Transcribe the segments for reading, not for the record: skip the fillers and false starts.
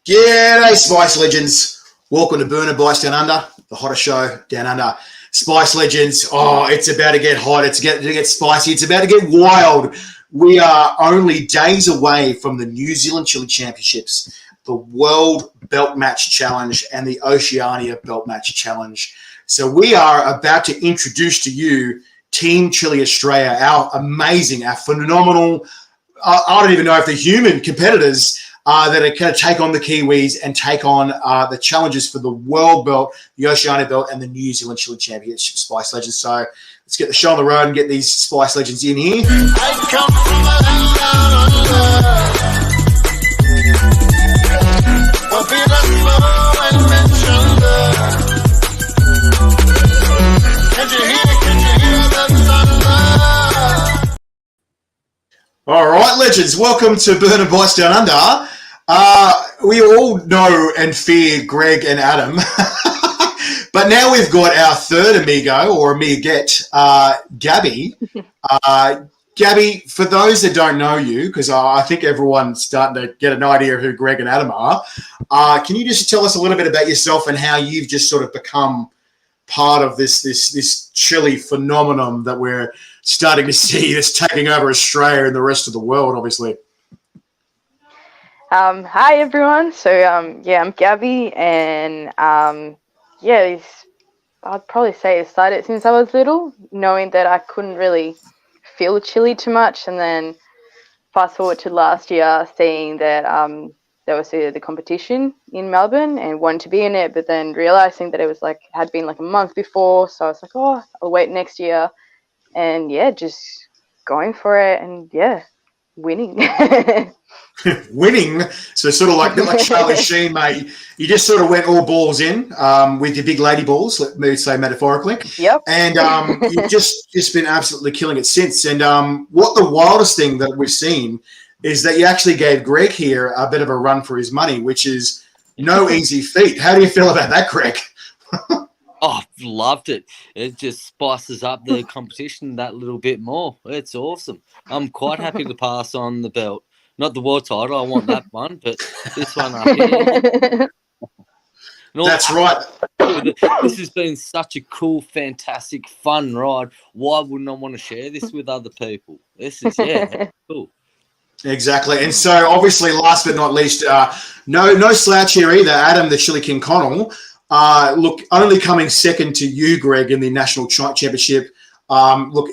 G'day, Spice Legends. Welcome to Burner Bites Down Under, the hottest show down under. Spice Legends, it's about to get hot. It's about to get spicy. It's about to get wild. We are only days away from the New Zealand Chili Championships, the World Belt Match Challenge, and the Oceania Belt Match Challenge. So we are about to introduce to you Team Chili Australia, our amazing, our phenomenal, I don't even know if they're human competitors that are going to take on the Kiwis and take on the challenges for the World Belt, the Oceania Belt, and the New Zealand Chili Championship Spice Legends. So let's get the show on the road and get these Spice Legends in here. I come All right, legends, welcome to Burner Bites Down Under. We all know and fear Greg and Adam, but now we've got our third amigo or amiguette, Gabby. Gabby, for those that don't know you, because I think everyone's starting to get an idea of who Greg and Adam are, can you just tell us a little bit about yourself and how you've just sort of become part of this chili phenomenon that we're starting to see that's taking over Australia and the rest of the world, obviously. Hi everyone. So I'm Gabby, and I'd probably say it started since I was little, knowing that I couldn't really feel chili too much, and then fast forward to last year, seeing that there was the competition in Melbourne and wanted to be in it, but then realizing that it was had been a month before, so I was like, I'll wait next year. And just going for it and winning. Winning, so sort of like Charlie Sheen, mate. You just sort of went all balls in with your big lady balls, let me say metaphorically. Yep. And you've just been absolutely killing it since. And what the wildest thing that we've seen is that you actually gave Greg here a bit of a run for his money, which is no easy feat. How do you feel about that, Greg? Oh, loved it. It just spices up the competition that little bit more. It's awesome. I'm quite happy to pass on the belt. Not the world title, I want that one, but this one up here. That's right. This has been such a cool, fantastic, fun ride. Why wouldn't I want to share this with other people? This is, cool. Exactly. And so, obviously, last but not least, no slouch here either. Adam, the Chili King Connell, only coming second to you, Greg, in the National Championship.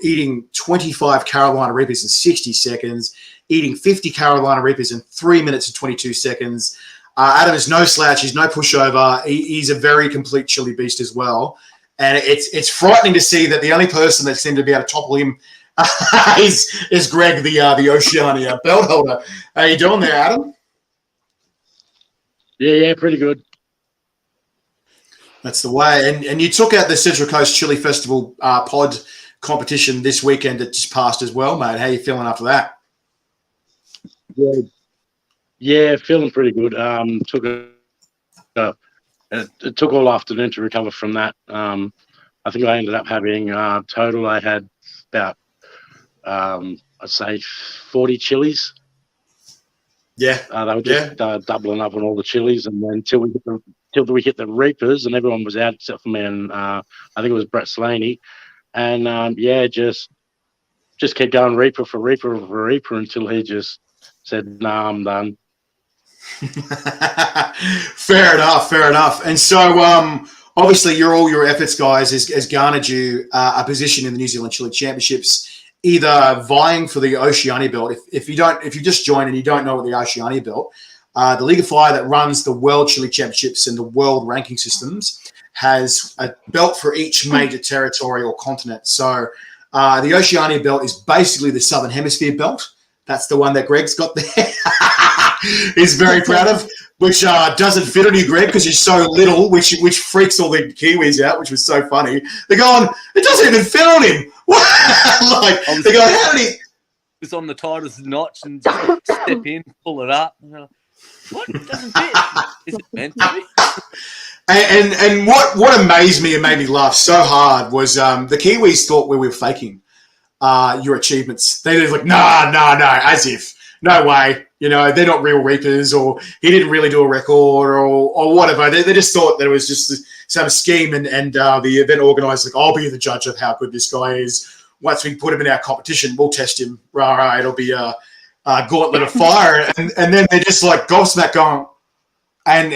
Eating 25 Carolina Reapers in 60 seconds, eating 50 Carolina Reapers in 3 minutes and 22 seconds. Adam is no slouch. He's no pushover. He's a very complete chili beast as well. And it's frightening to see that the only person that seemed to be able to topple him is Greg, the Oceania belt holder. How you doing there, Adam? Yeah, pretty good. That's the way. And you took out the Central Coast Chili Festival pod competition this weekend that just passed as well, mate. How you feeling after that? Yeah, feeling pretty good. It took all afternoon to recover from that. I think I ended up having total. I had about I'd say 40 chilies. Yeah, they were just doubling up on all the chilies, and then till we hit the Reapers, and everyone was out except for me and I think it was Brett Slaney, and just kept going Reaper for Reaper for Reaper until he just said, "Nah, I'm done." Fair enough. And so, obviously, all your efforts, guys, has garnered you a position in the New Zealand Chili Championships, either vying for the Oceania belt. If you just joined and you don't know what the Oceania belt, the League of Fire that runs the World Chili Championships and the world ranking systems has a belt for each major territory or continent. So the Oceania belt is basically the Southern Hemisphere belt. That's the one that Greg's got there. He's very proud of, which doesn't fit on you, Greg, because you're so little, which freaks all the Kiwis out, which was so funny. They're going, it doesn't even fit on him. They're going, how did he? It's on the tightest notch and just step in, pull it up. What? It doesn't fit. Is it meant to be? And what amazed me and made me laugh so hard was the Kiwis thought we were faking your achievements. They were like, no, as if. No way. You know, they're not real reapers, or he didn't really do a record, or whatever. They just thought that it was just some scheme, and the event organizer like, I'll be the judge of how good this guy is. Once we put him in our competition, we'll test him. Right, it'll be a gauntlet of fire, and then they're just like gobsmacked going, and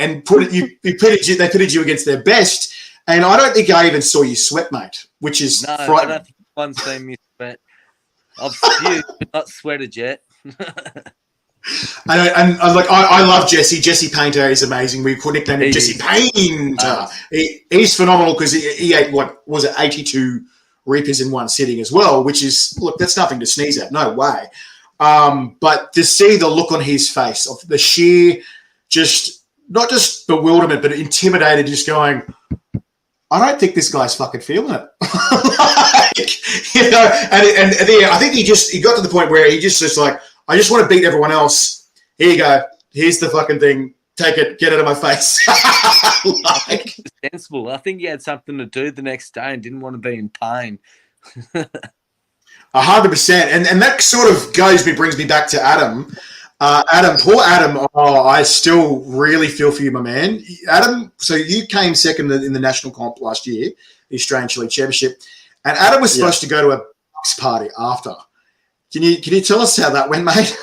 they pitted you against their best. And I don't think I even saw you sweat, mate, which is frightening. I don't think anyone's seen me sweat. I've spewed, but not sweated yet. And I love Jesse. Jesse Painter is amazing. We could nickname him Jesse Painter. He's phenomenal because he ate, 82 reapers in one sitting as well, which is, look, that's nothing to sneeze at. No way. But to see the look on his face of the sheer, not just bewilderment, but intimidated, just going, I don't think this guy's fucking feeling it. And I think he got to the point where he just like, I just want to beat everyone else. Here you go. Here's the fucking thing. Take it. Get out of my face. Sensible. I think he had something to do the next day and didn't want to be in pain. 100%. And that sort of brings me back to Adam. Poor Adam. Oh, I still really feel for you, my man. Adam, so you came second in the national comp last year, the Australian Chili Championship, and Adam was supposed to go to a box party after. Can you tell us how that went, mate?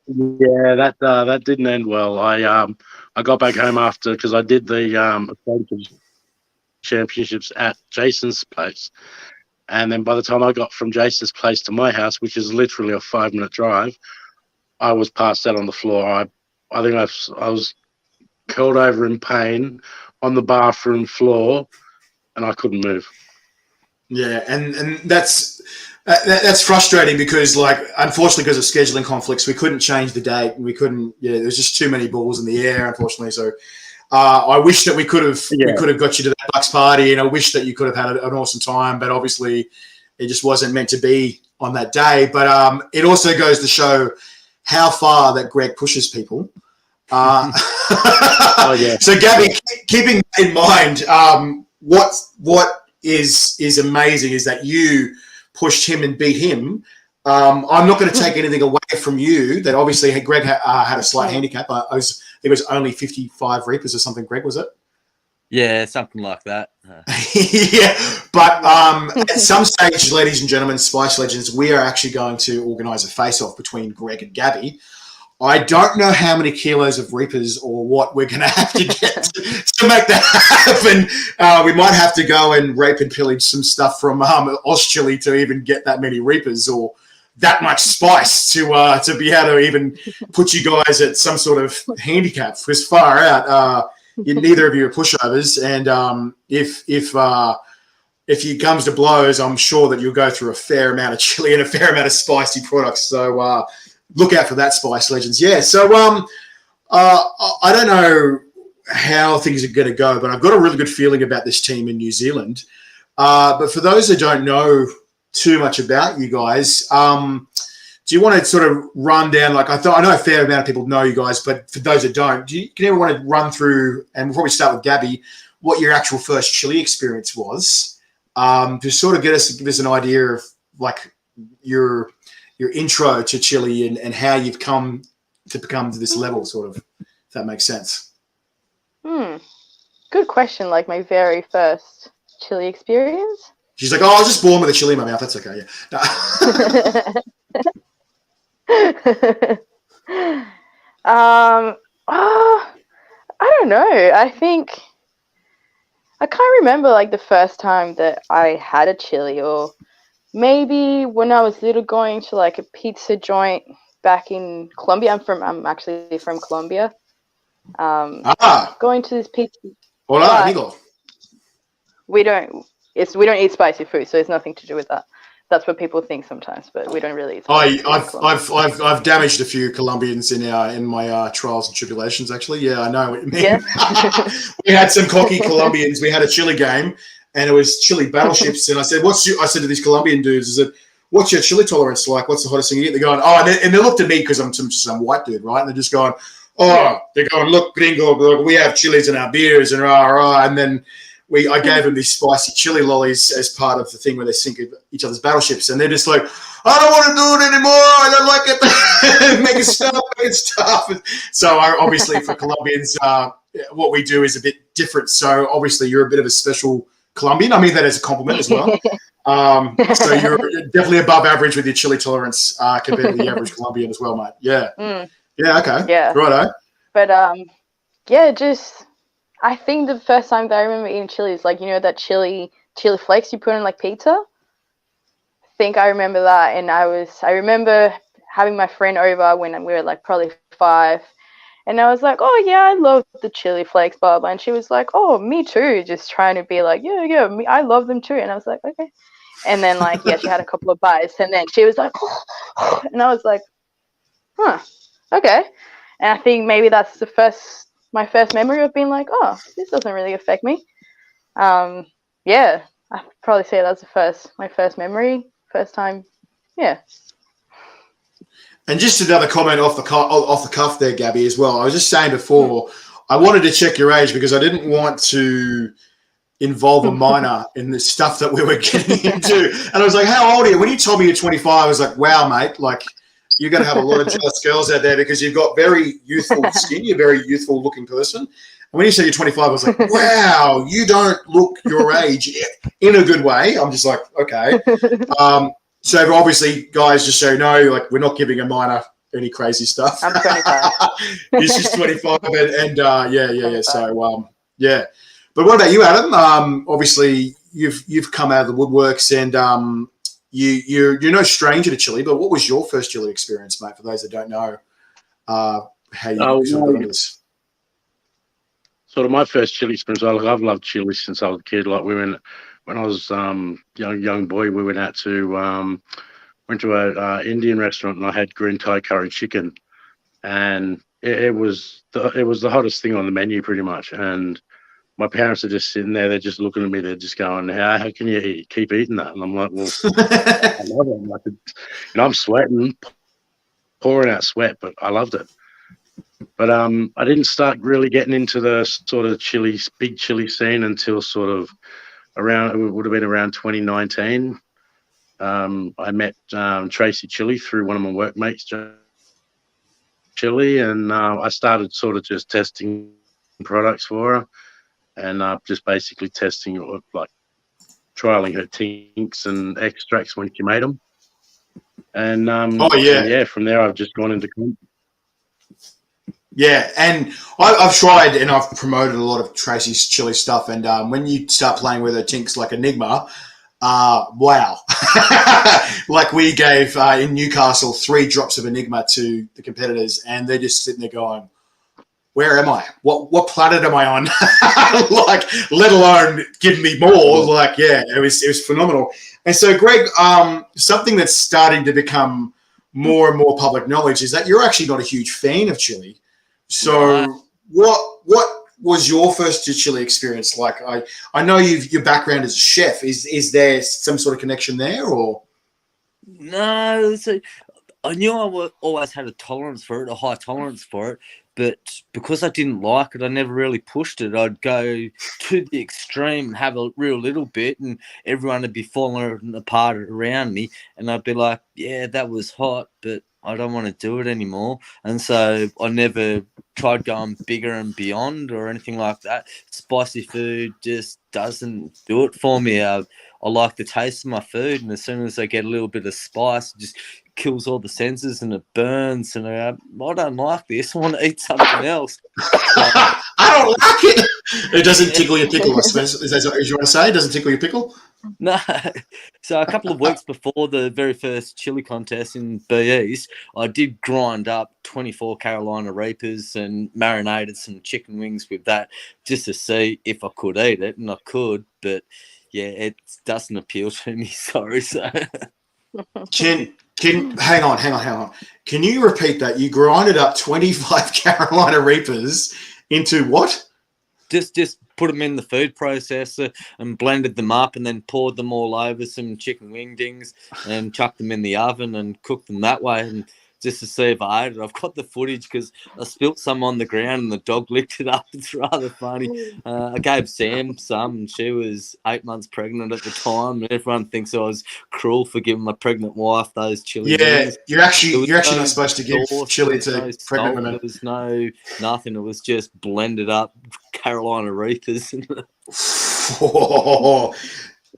Yeah, that didn't end well. I got back home after because I did the Australian Championships at Jason's place. And then by the time I got from Jason's place to my house, which is literally a 5-minute drive, I was passed out on the floor. I think I was curled over in pain on the bathroom floor, and I couldn't move. Yeah, and that's frustrating because, like, unfortunately, because of scheduling conflicts, we couldn't change the date. We couldn't. Yeah, there's just too many balls in the air, unfortunately. So I wish that we could have got you to that Bucks party, and I wish that you could have had an awesome time. But obviously, it just wasn't meant to be on that day. But it also goes to show how far that Greg pushes people. Oh yeah. So, Gabby, keeping that in mind, what is amazing is that you pushed him and beat him. I'm not going to take anything away from you. That obviously Greg had a slight handicap. It was only 55 reapers or something. Greg, was it? Yeah, something like that. Yeah, but at some stage, ladies and gentlemen, Spice Legends, we are actually going to organise a face-off between Greg and Gabby. I don't know how many kilos of reapers or what we're going to have to get to make that happen. We might have to go and rape and pillage some stuff from Chili to even get that many reapers or that much spice to be able to even put you guys at some sort of handicap. Because far out, neither of you are pushovers, and if it comes to blows, I'm sure that you'll go through a fair amount of chili and a fair amount of spicy products. So look out for that, Spice Legends. Yeah. So I don't know how things are going to go, but I've got a really good feeling about this team in New Zealand. But for those that don't know too much about you guys, do you want to sort of run down, like I know a fair amount of people know you guys, but for those that don't, can you ever want to run through, and we'll probably start with Gabby, what your actual first chili experience was, to sort of give us an idea of like your intro to chili and how you've come to become to this level, sort of, if that makes sense. Good question. Like my very first chili experience. She's like, I was just born with a chili in my mouth. That's okay. Yeah. I don't know. I think I can't remember like the first time that I had a chili, or maybe when I was little going to like a pizza joint back in Colombia. I'm actually from Colombia. Going to this pizza. Hola, amigo. We don't eat spicy food, so it's nothing to do with that. That's what people think sometimes, but we don't really eat spicy food. I've damaged a few Colombians in my trials and tribulations. Actually, yeah, I know what you mean. Yeah. We had some cocky Colombians. We had a chili game, and it was chili battleships. And I said, I said to these Colombian dudes, I said, what's your chili tolerance like? What's the hottest thing you get? They're going, and they looked at me because I'm some white dude, right? And they're just going, they're going, look, gringo, look, we have chilies in our beers and rah. And then I gave them these spicy chili lollies as part of the thing where they sink each other's battleships. And they're just like, I don't want to do it anymore. I don't get the make it stop. So obviously for Colombians, what we do is a bit different. So obviously you're a bit of a special Colombian. I mean that as a compliment as well. So you're definitely above average with your chili tolerance compared to the average Colombian as well, mate. Yeah. Yeah. Okay. Yeah. Righto. But yeah, just I think the first time that I remember eating chili is like, you know, that chili flakes you put in like pizza. I think I remember that, and I remember having my friend over when we were like probably 5, and I was like, oh yeah, I love the chili flakes, blah blah, and she was like, oh, me too, just trying to be like, yeah, me, I love them too, and I was like, okay, and then like yeah, she had a couple of bites, and then she was like, oh, and I was like, huh, okay, and I think maybe that's my first memory of being like, oh, this doesn't really affect me. Yeah, I'd probably say that's my first memory, first time. Yeah. And just another comment off the cuff there, Gabby, as well. I was just saying before, I wanted to check your age because I didn't want to involve a minor in the stuff that we were getting into. And I was like, how old are you? When you told me you're 25, I was like, wow, mate, like you're going to have a lot of jealous girls out there because you've got very youthful skin. You're a very youthful looking person. And when you said you're 25, I was like, wow, you don't look your age in a good way. I'm just like, okay. So obviously, guys, just so you know, like we're not giving a minor any crazy stuff. I'm 25. He's just 25, and yeah. So yeah. But what about you, Adam? Obviously, you've come out of the woodworks, and you're no stranger to chili. But what was your first chili experience, mate? For those that don't know, how you sort of got into this. Sort of my first chili experience. I've loved chili since I was a kid. Like when I was young boy, we went to a Indian restaurant, and I had green Thai curry chicken, and it was the hottest thing on the menu pretty much. And my parents are just sitting there, they're just looking at me, they're just going, how can you keep eating that? And I'm like, well, I love it. I'm like, I'm sweating, pouring out sweat, but I loved it. But I didn't start really getting into the sort of big chili scene until sort of it would have been around 2019. I met Tracy Chilli through one of my workmates, Chilli, and I started sort of just testing products for her, and just basically testing, like trialing her tinks and extracts when she made them. And from there I've just gone into. Yeah, and I've tried and I've promoted a lot of Tracy's chili stuff, and when you start playing with her tinks like Enigma, wow. Like we gave in Newcastle 3 drops of Enigma to the competitors, and they're just sitting there going, where am I? What planet am I on? Like, let alone give me more. Like, yeah, it was phenomenal. And so, Greg, something that's starting to become more and more public knowledge is that you're actually not a huge fan of chili. So what was your first chili experience like? I know your background as a chef. Is there some sort of connection there, or? No, so I knew I always had a high tolerance for it, but because I didn't like it, I never really pushed it. I'd go to the extreme and have a real little bit, and everyone would be falling apart around me, and I'd be like, yeah, that was hot, but I don't want to do it anymore. And so I never tried going bigger and beyond or anything like that. Spicy food just doesn't do it for me. I like the taste of my food, and as soon as I get a little bit of spice, it just kills all the senses and it burns. And I don't like this. I want to eat something else. I don't like it. It doesn't tickle your pickle, I suppose. Is that what you want to say? It doesn't tickle your pickle? No. So a couple of weeks before the very first chili contest in BEs, I did grind up 24 Carolina Reapers and marinated some chicken wings with that just to see if I could eat it, and I could, but yeah, it doesn't appeal to me. Sorry. So Can hang on. Can you repeat that? You grinded up 25 Carolina Reapers into what? Just put them in the food processor and blended them up, and then poured them all over some chicken wing dings and chucked them in the oven and cooked them that way. And just to see if I ate it. I've got the footage because I spilt some on the ground and the dog licked it up. It's rather funny. I gave Sam some, and she was 8 months pregnant at the time. And everyone thinks I was cruel for giving my pregnant wife those chili wings. You're actually There was not no supposed to give sauce, chili there was to no pregnant salt, women. there was no nothing. It was just blended up Carolina Reapers. Oh,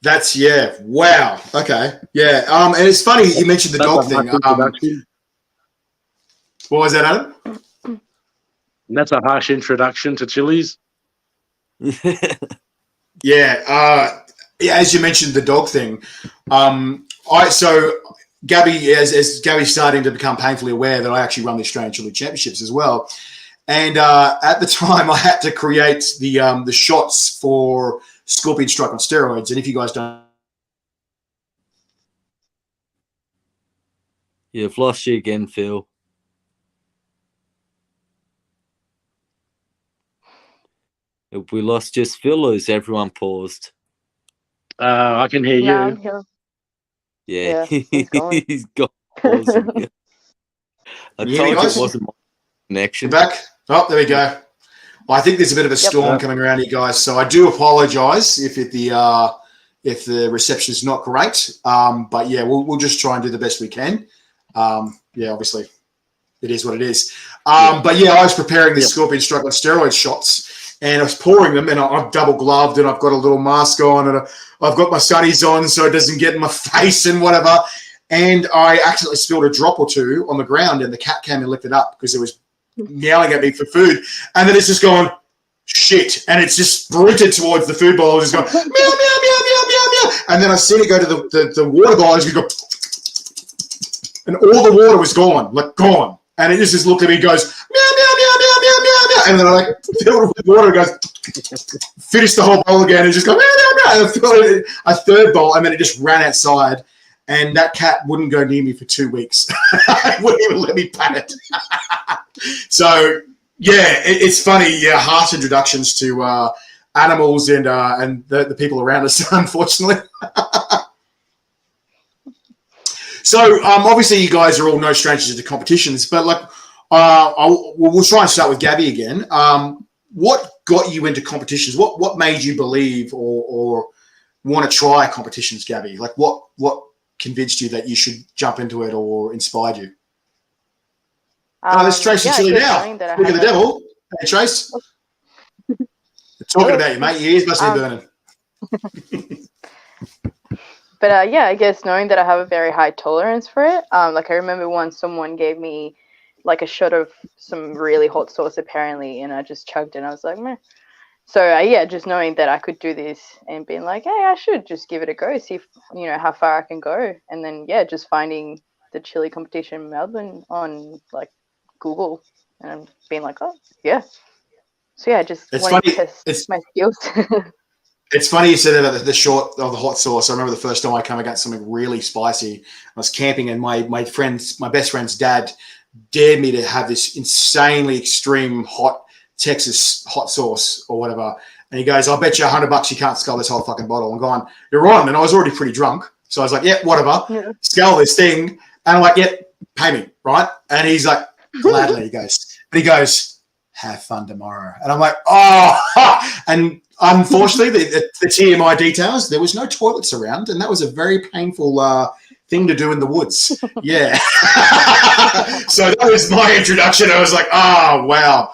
that's wow. Okay, yeah. And it's funny you mentioned the dog thing. What was that, Adam? That's a harsh introduction to chilies. Yeah. As you mentioned the dog thing, Gabby, as Gabby's starting to become painfully aware that I actually run the Australian Chili Championships as well, and at the time I had to create the shots for Scorpion Strike on steroids. And if you guys don't, You've lost you again, Phil. If we lost just Phil, or is everyone paused? I can hear No, you. I'm here. Yeah, he's gone. he's gone. Pausing. I you hear told me, you guys? it wasn't my connection. You're back. Oh, there we go. Well, I think there's a bit of a storm coming around you guys, so I do apologise if the reception is not great. But yeah, we'll just try and do the best we can. Obviously, it is what it is. But yeah, I was preparing the Scorpion Strike on steroid shots, and I was pouring them, and I'm double gloved, and I've got a little mask on, and I've got my sunnies on so it doesn't get in my face and whatever. And I accidentally spilled a drop or two on the ground, and the cat came and licked it up because it was yelling at me for food. And then it's just gone, shit. And it's just sprinted towards the food bowl. It's just going, meow, meow, meow, meow, meow, meow. And then I seen it go to the water bowl, and it's go, and all the water was gone, like gone. And it just looked at me and goes, meow, meow, meow, meow, meow, meow, meow. And then I filled it with water and goes, finished the whole bowl again and just go, meow, meow, meow. And I filled it a third bowl, and then it just ran outside. And that cat wouldn't go near me for 2 weeks. It wouldn't even let me pat it. So, yeah, it's funny. Yeah, harsh introductions to animals and the people around us, unfortunately. So, obviously, you guys are all no strangers to competitions, but we'll try and start with Gabby again. What got you into competitions? What made you believe or want to try competitions, Gabby? Like, what convinced you that you should jump into it or inspired you? There's Trace and Chilli now. Look at the devil. Hey, Trace. Talking about you, mate. Your ears must be burning. But I guess knowing that I have a very high tolerance for it. I remember once someone gave me like a shot of some really hot sauce apparently, and I just chugged it and I was like, meh. So just knowing that I could do this and being like, hey, I should just give it a go, see if, how far I can go. And then, just finding the chili competition in Melbourne on Google and being like, oh, yeah. So just wanting to test my skills. It's funny you said about the short of the hot sauce. I remember the first time I came against something really spicy. I was camping and my best friend's dad dared me to have this insanely extreme hot Texas hot sauce or whatever. And he goes, I'll bet you $100 you can't scull this whole fucking bottle. I'm going, you're on. And I was already pretty drunk. So I was like, yeah, whatever. Yeah. Scull this thing. And I'm like, yeah, pay me, right? And he's like, gladly, he goes, have fun tomorrow. And I'm like, oh. And unfortunately, the TMI details, there was no toilets around. And that was a very painful thing to do in the woods. Yeah. So that was my introduction. I was like, oh, wow.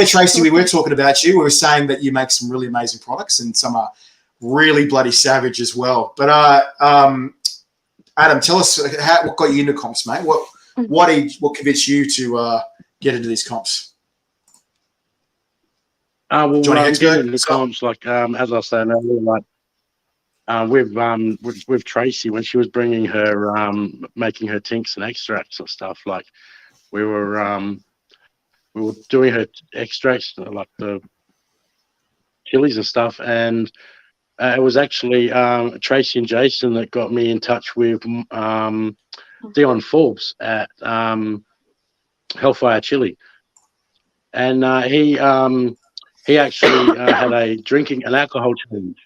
Tracy, we were talking about you. We were saying that you make some really amazing products and some are really bloody savage as well. But Adam, tell us what got you into comps, mate? What convinced you to get into these comps? Getting into comps, as I was saying earlier, with Tracy when she was bringing her making her tinks and extracts and stuff, we were doing her extracts like the chilies and stuff, and it was actually Tracy and Jason that got me in touch with Dion Forbes at Hellfire Chili, and he actually had an alcohol challenge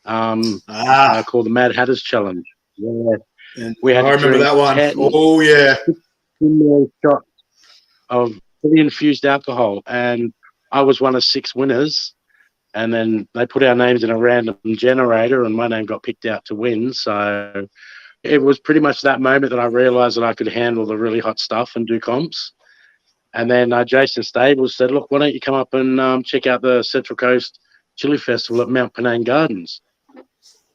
called the Mad Hatters Challenge. Yeah, I remember that one. Oh yeah. in shot of fully infused alcohol, and I was one of 6 winners. And then they put our names in a random generator, and my name got picked out to win. So it was pretty much that moment that I realised that I could handle the really hot stuff and do comps. And then Jason Stables said, "Look, why don't you come up and check out the Central Coast Chili Festival at Mount Penang Gardens?"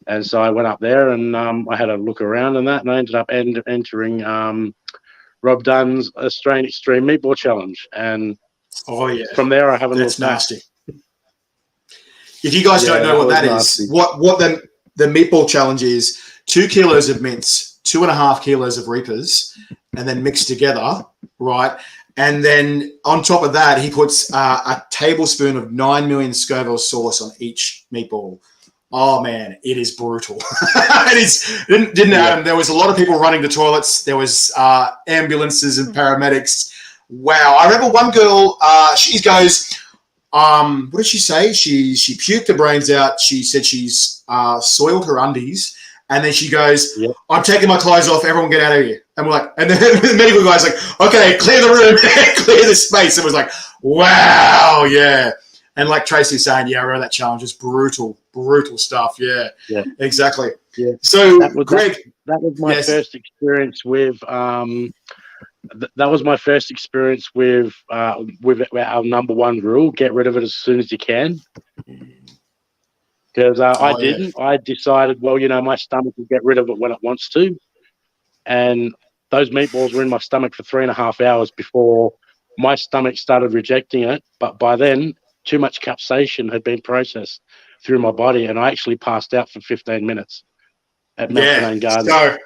And so I went up there and I had a look around and that, and I ended up entering Rob Dunn's Australian Extreme Meatball Challenge. And from there, I haven't That's looked back. nasty. If you guys don't know what that is, what the meatball challenge is, 2 kilos of mince, 2.5 kilos of reapers, and then mixed together, right? And then on top of that, he puts a tablespoon of 9 million Scoville sauce on each meatball. Oh man, it is brutal. It is. Didn't Adam? There was a lot of people running the toilets. There was ambulances and paramedics. Wow, I remember one girl. She goes. What did she say? She puked her brains out. She said she's soiled her undies, and then she goes, "I'm taking my clothes off. Everyone get out of here." And we're like, and then the medical guy's like, "Okay, clear the room, clear the space." And it was like, "Wow, yeah." And like Tracy's saying, "Yeah, I remember that challenge. It's brutal stuff." Yeah, exactly. Yeah. So, Greg, that was my first experience with. That was my first experience with our number one rule: get rid of it as soon as you can. Because I didn't. I decided, well, my stomach will get rid of it when it wants to, and those meatballs were in my stomach for 3.5 hours before my stomach started rejecting it. But by then, too much capsaicin had been processed through my body, and I actually passed out for 15 minutes at Mount Penang Gardens. So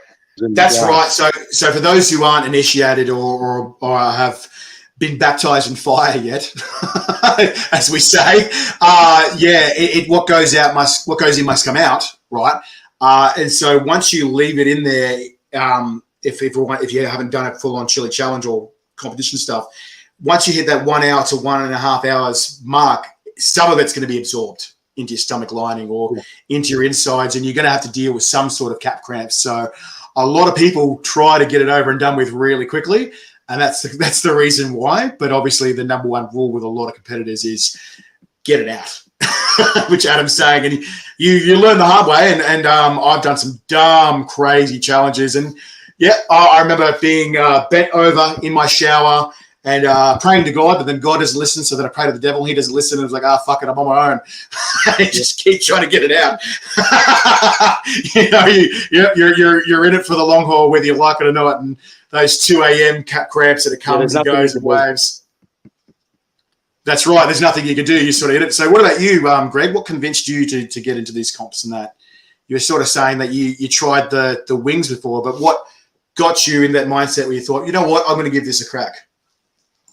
that's right. So for those who aren't initiated or have been baptized in fire yet, as we say, what goes in must come out, right? And so once you leave it in there, if you haven't done a full on chili challenge or competition stuff, once you hit that 1 hour to 1.5 hours mark, some of it's going to be absorbed into your stomach lining or into your insides, and you're going to have to deal with some sort of cap cramps. So a lot of people try to get it over and done with really quickly, and that's the reason why. But obviously the number one rule with a lot of competitors is get it out, which Adam's saying, and you learn the hard way. And I've done some dumb, crazy challenges, and I remember being bent over in my shower and praying to God, but then God doesn't listen, so then I pray to the devil, he doesn't listen, and it's like, fuck it, I'm on my own. I just keep trying to get it out. You're in it for the long haul, whether you like it or not, and those 2 a.m. cramps that it comes and goes in waves. That's right, there's nothing you can do, you sort of in it. So what about you, Greg? What convinced you to get into these comps and that? You were sort of saying that you tried the wings before, but what got you in that mindset where you thought, you know what, I'm going to give this a crack?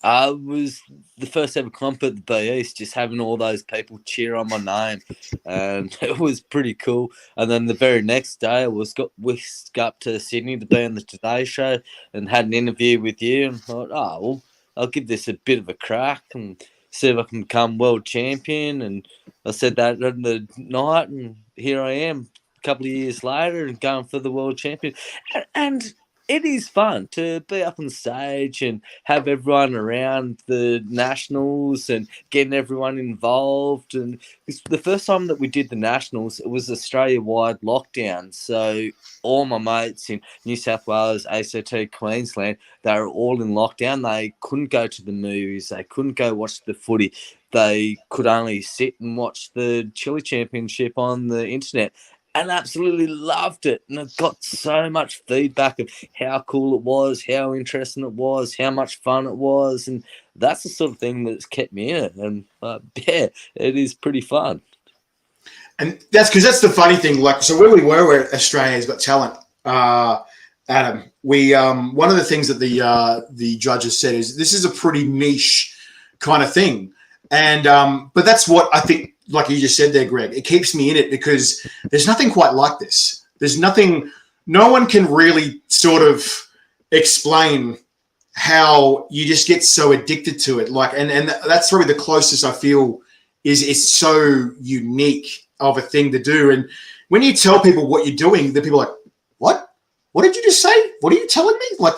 It was the first ever comp at the B East, just having all those people cheer on my name, and it was pretty cool. And then the very next day, I was got whisked up to Sydney to be on the Today Show and had an interview with you, and thought, well, I'll give this a bit of a crack and see if I can become world champion. And I said that on the night, and here I am a couple of years later and going for the world champion. And it is fun to be up on stage and have everyone around the nationals and getting everyone involved. And the first time that we did the nationals, it was Australia-wide lockdown. So all my mates in New South Wales, ACT, Queensland, they were all in lockdown. They couldn't go to the movies. They couldn't go watch the footy. They could only sit and watch the Chili Championship on the internet. And absolutely loved it. And I got so much feedback of how cool it was, how interesting it was, how much fun it was. And that's the sort of thing that's kept me in it. And it is pretty fun. And that's the funny thing. Like, so where we were Australia's Got Talent, Adam, we one of the things that the judges said is this is a pretty niche kind of thing. And but that's what I think, like you just said there, Greg, it keeps me in it because there's nothing quite like this. No one can really sort of explain how you just get so addicted to it. Like, and that's probably the closest I feel is it's so unique of a thing to do. And when you tell people what you're doing, the people are like, what? What did you just say? What are you telling me? Like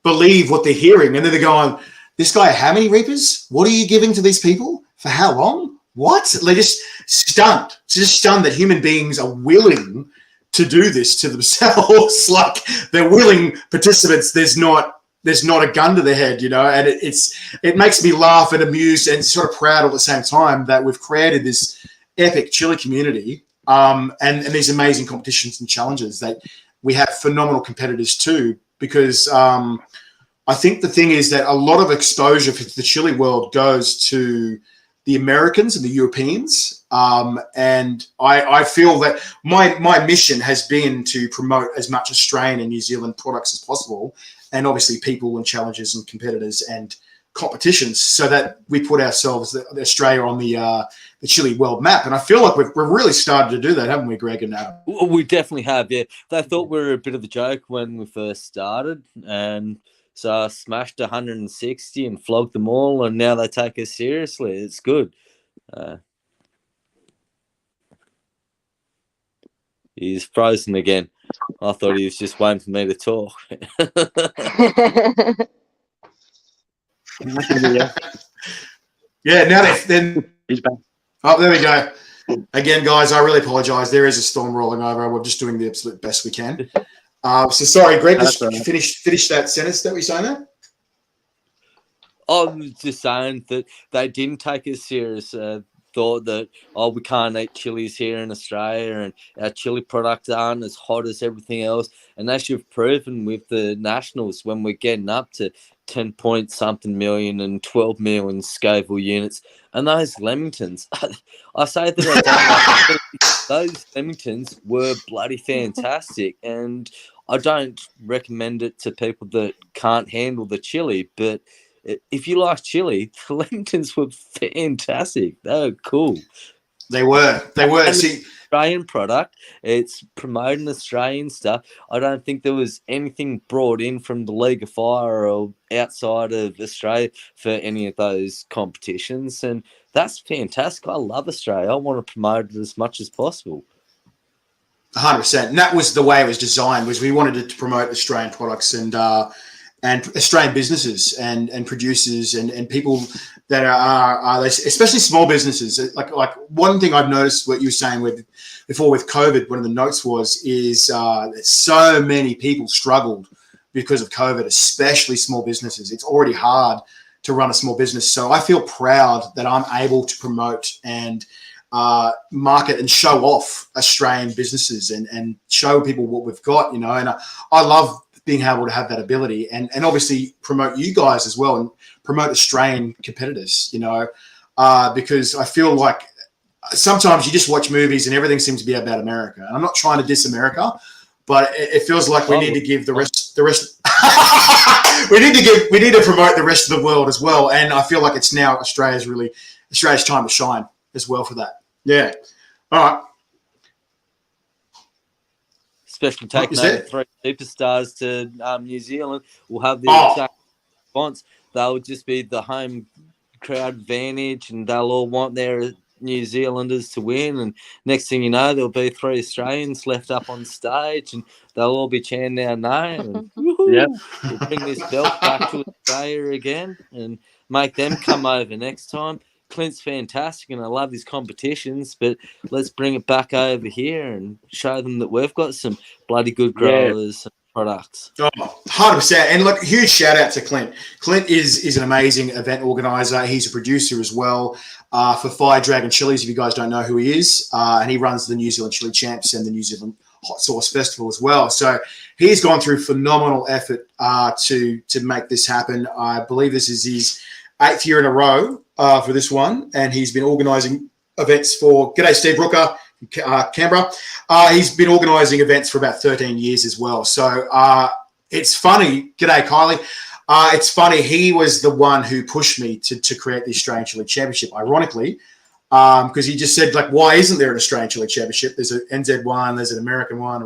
believe what they're hearing. And then they're going, this guy, how many reapers? What are you giving to these people? For how long? What? They're just stunned. Just stunned that human beings are willing to do this to themselves. Like they're willing participants. There's not a gun to their head, you know, and it makes me laugh and amused and sort of proud at the same time that we've created this epic chili community and these amazing competitions and challenges that we have phenomenal competitors too, because I think the thing is that a lot of exposure for the chili world goes to the Americans and the Europeans. And I feel that my mission has been to promote as much Australian and New Zealand products as possible, and obviously people and challenges and competitors and competitions, so that we put ourselves, Australia, on the chili world map. And I feel like we've really started to do that, haven't we, Greg and Adam? We definitely have, yeah. They thought we were a bit of a joke when we first started, and so I smashed 160 and flogged them all, and now they take us seriously. It's good. He's frozen again. I thought he was just waiting for me to talk. Yeah, now then He's back. Oh, there we go. Again, guys, I really apologise. There is a storm rolling over. We're just doing the absolute best we can. So sorry, Greg, just finish that sentence that we saying there. I was just saying that they didn't take us serious. Thought that, we can't eat chilies here in Australia and our chili products aren't as hot as everything else. And as you've proven with the nationals, when we're getting up to 10 point something million and 12 million Scoville units, and those Lemingtons, I say that I don't like those Lemingtons were bloody fantastic, and I don't recommend it to people that can't handle the chili, but if you like chili, the Lemingtons were fantastic. They were cool. They were. See, Australian product. It's promoting Australian stuff. I don't think there was anything brought in from the League of Fire or outside of Australia for any of those competitions, and that's fantastic. I love Australia. I want to promote it as much as possible. 100%. And that was the way it was designed. Was we wanted it to promote Australian products and Australian businesses and producers and people that are especially small businesses. Like one thing I've noticed, what you were saying before with COVID, one of the notes is that so many people struggled because of COVID, especially small businesses. It's already hard to run a small business. So I feel proud that I'm able to promote and market and show off Australian businesses and show people what we've got, you know, and I love being able to have that ability and obviously promote you guys as well and promote Australian competitors, you know, because I feel like sometimes you just watch movies and everything seems to be about America. And I'm not trying to diss America, but it feels like we need to give the rest we need to promote the rest of the world as well. And I feel like it's now Australia's time to shine as well for that. Yeah. All right. Especially taking over 3 superstars to New Zealand, will have the exact response. They'll just be the home crowd advantage, and they'll all want their New Zealanders to win. And next thing you know, there'll be 3 Australians left up on stage, and they'll all be chanting our name. And we'll bring this belt back to Australia again and make them come over next time. Clint's fantastic and I love his competitions, but let's bring it back over here and show them that we've got some bloody good growers and products. 100%. And look, huge shout out to Clint. Clint is an amazing event organizer. He's a producer as well for Fire Dragon Chilies, if you guys don't know who he is. And he runs the New Zealand Chili Champs and the New Zealand Hot Sauce Festival as well. So he's gone through phenomenal effort to make this happen. I believe this is his 8th year in a row for this one, and he's been organising events for. G'day, Steve Brooker, Canberra. He's been organising events for about 13 years as well. So it's funny. G'day, Kylie. It's funny. He was the one who pushed me to create the Australian Chili Championship. Ironically, because he just said, like, why isn't there an Australian Chili Championship? There's an NZ one, there's an American one,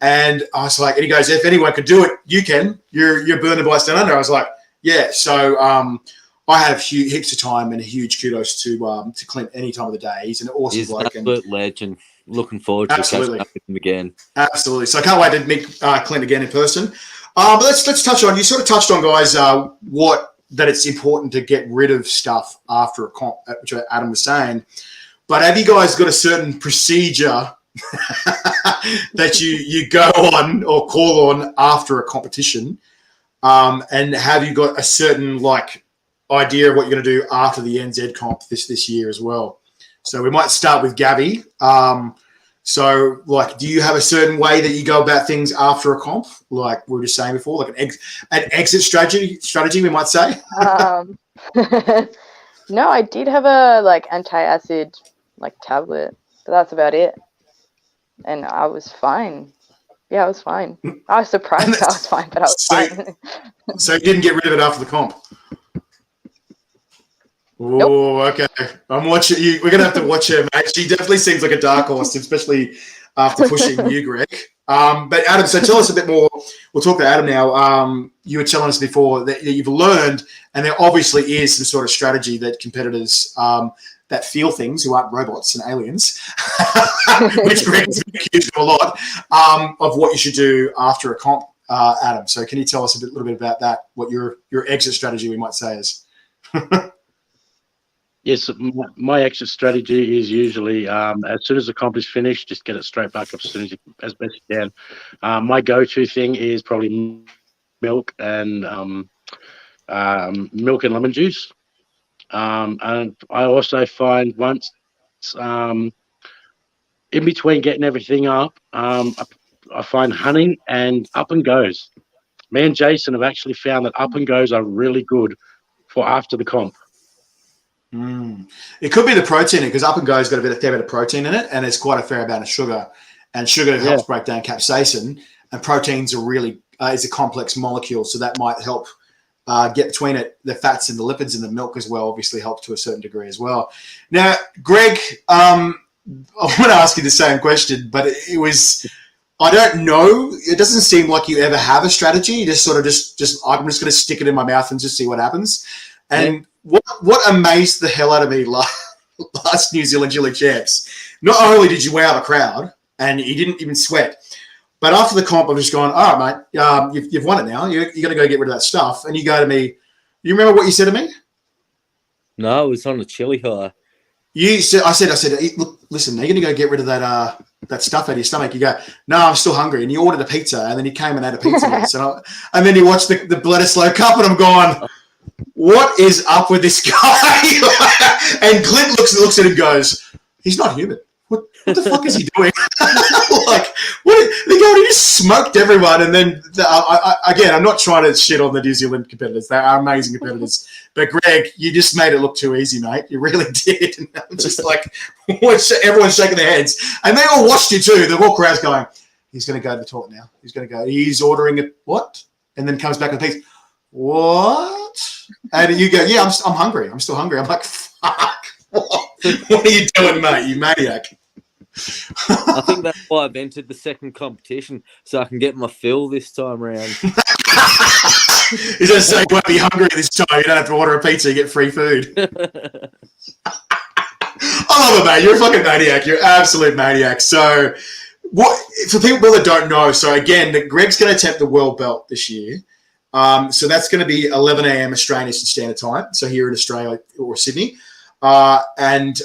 and I was like, and he goes, if anyone could do it, you can. You're Burner Bites Down Under. I was like, yeah. So I have heaps of time and a huge kudos to Clint any time of the day. He's an awesome bloke. He's an absolute legend. Looking forward to catching up with him again. Absolutely. So I can't wait to meet Clint again in person. But let's touch on. You sort of touched on, guys, that it's important to get rid of stuff after a comp, which Adam was saying. But have you guys got a certain procedure that you go on or call on after a competition? And have you got a certain idea of what you're going to do after the NZ comp this year as well? So we might start with Gabby. So, do you have a certain way that you go about things after a comp? Like we were just saying before, like an exit strategy, we might say. No, I did have a anti-acid tablet, but that's about it. And I was fine. Yeah, I was fine. I was surprised I was fine, but I was fine. So you didn't get rid of it after the comp? Nope. Oh, okay. I'm watching you. We're gonna have to watch her, mate. She definitely seems like a dark horse, especially after pushing you, Greg. But Adam, so tell us a bit more. We'll talk to Adam now. You were telling us before that you've learned, and there obviously is some sort of strategy that competitors that feel things, who aren't robots and aliens, which Greg's been accused of a lot, of what you should do after a comp, Adam. So can you tell us a little bit about that, what your exit strategy, we might say, is? Yes, my exit strategy is usually as soon as the comp is finished, just get it straight back up as best you can. My go-to thing is probably milk and lemon juice. And I also find once in between getting everything up, I find honey and up and goes. Me and Jason have actually found that up and goes are really good for after the comp. It could be the protein, because up and go's got a fair bit of protein in it, and there's quite a fair amount of sugar. And sugar helps break down capsaicin, and proteins are really is a complex molecule, so that might help get between it. The fats and the lipids in the milk as well obviously help to a certain degree as well. Now, Greg, I want to ask you the same question, but it was, I don't know. It doesn't seem like you ever have a strategy. You just sort of just I'm just going to stick it in my mouth and just see what happens. And what amazed the hell out of me last New Zealand Chilli Champs, not only did you wow the crowd and you didn't even sweat, but after the comp, I'm just going, all right, mate, you've won it now. You're going to go get rid of that stuff. And you go to me, you remember what you said to me? No, it was on a chili high. I said, look, listen, are you going to go get rid of that stuff out of your stomach? You go, no, I'm still hungry. And you ordered a pizza, and then you came and had a pizza with us. And then you watched the Bledisloe Cup, and I'm going, what is up with this guy? And Clint looks at him and goes, he's not human. What the fuck is he doing? He just smoked everyone. And then, again, I'm not trying to shit on the New Zealand competitors. They are amazing competitors. But, Greg, you just made it look too easy, mate. You really did. And I'm just like, everyone's shaking their heads. And they all watched you too. The whole crowd's going, he's going to go to the toilet now. He's ordering it. What? And then comes back with pizza. What? And you go, yeah, I'm hungry. I'm still hungry. I'm like, fuck. What are you doing, mate? You maniac. I think that's why I've entered the second competition, so I can get my fill this time around. He's going to say, you won't be hungry this time. You don't have to order a pizza. You get free food. I love it, mate. You're a fucking maniac. You're an absolute maniac. So, for people that don't know, so again, Greg's going to attempt the world belt this year. So that's going to be 11 a.m. Australian Eastern Standard Time. So here in Australia or Sydney. And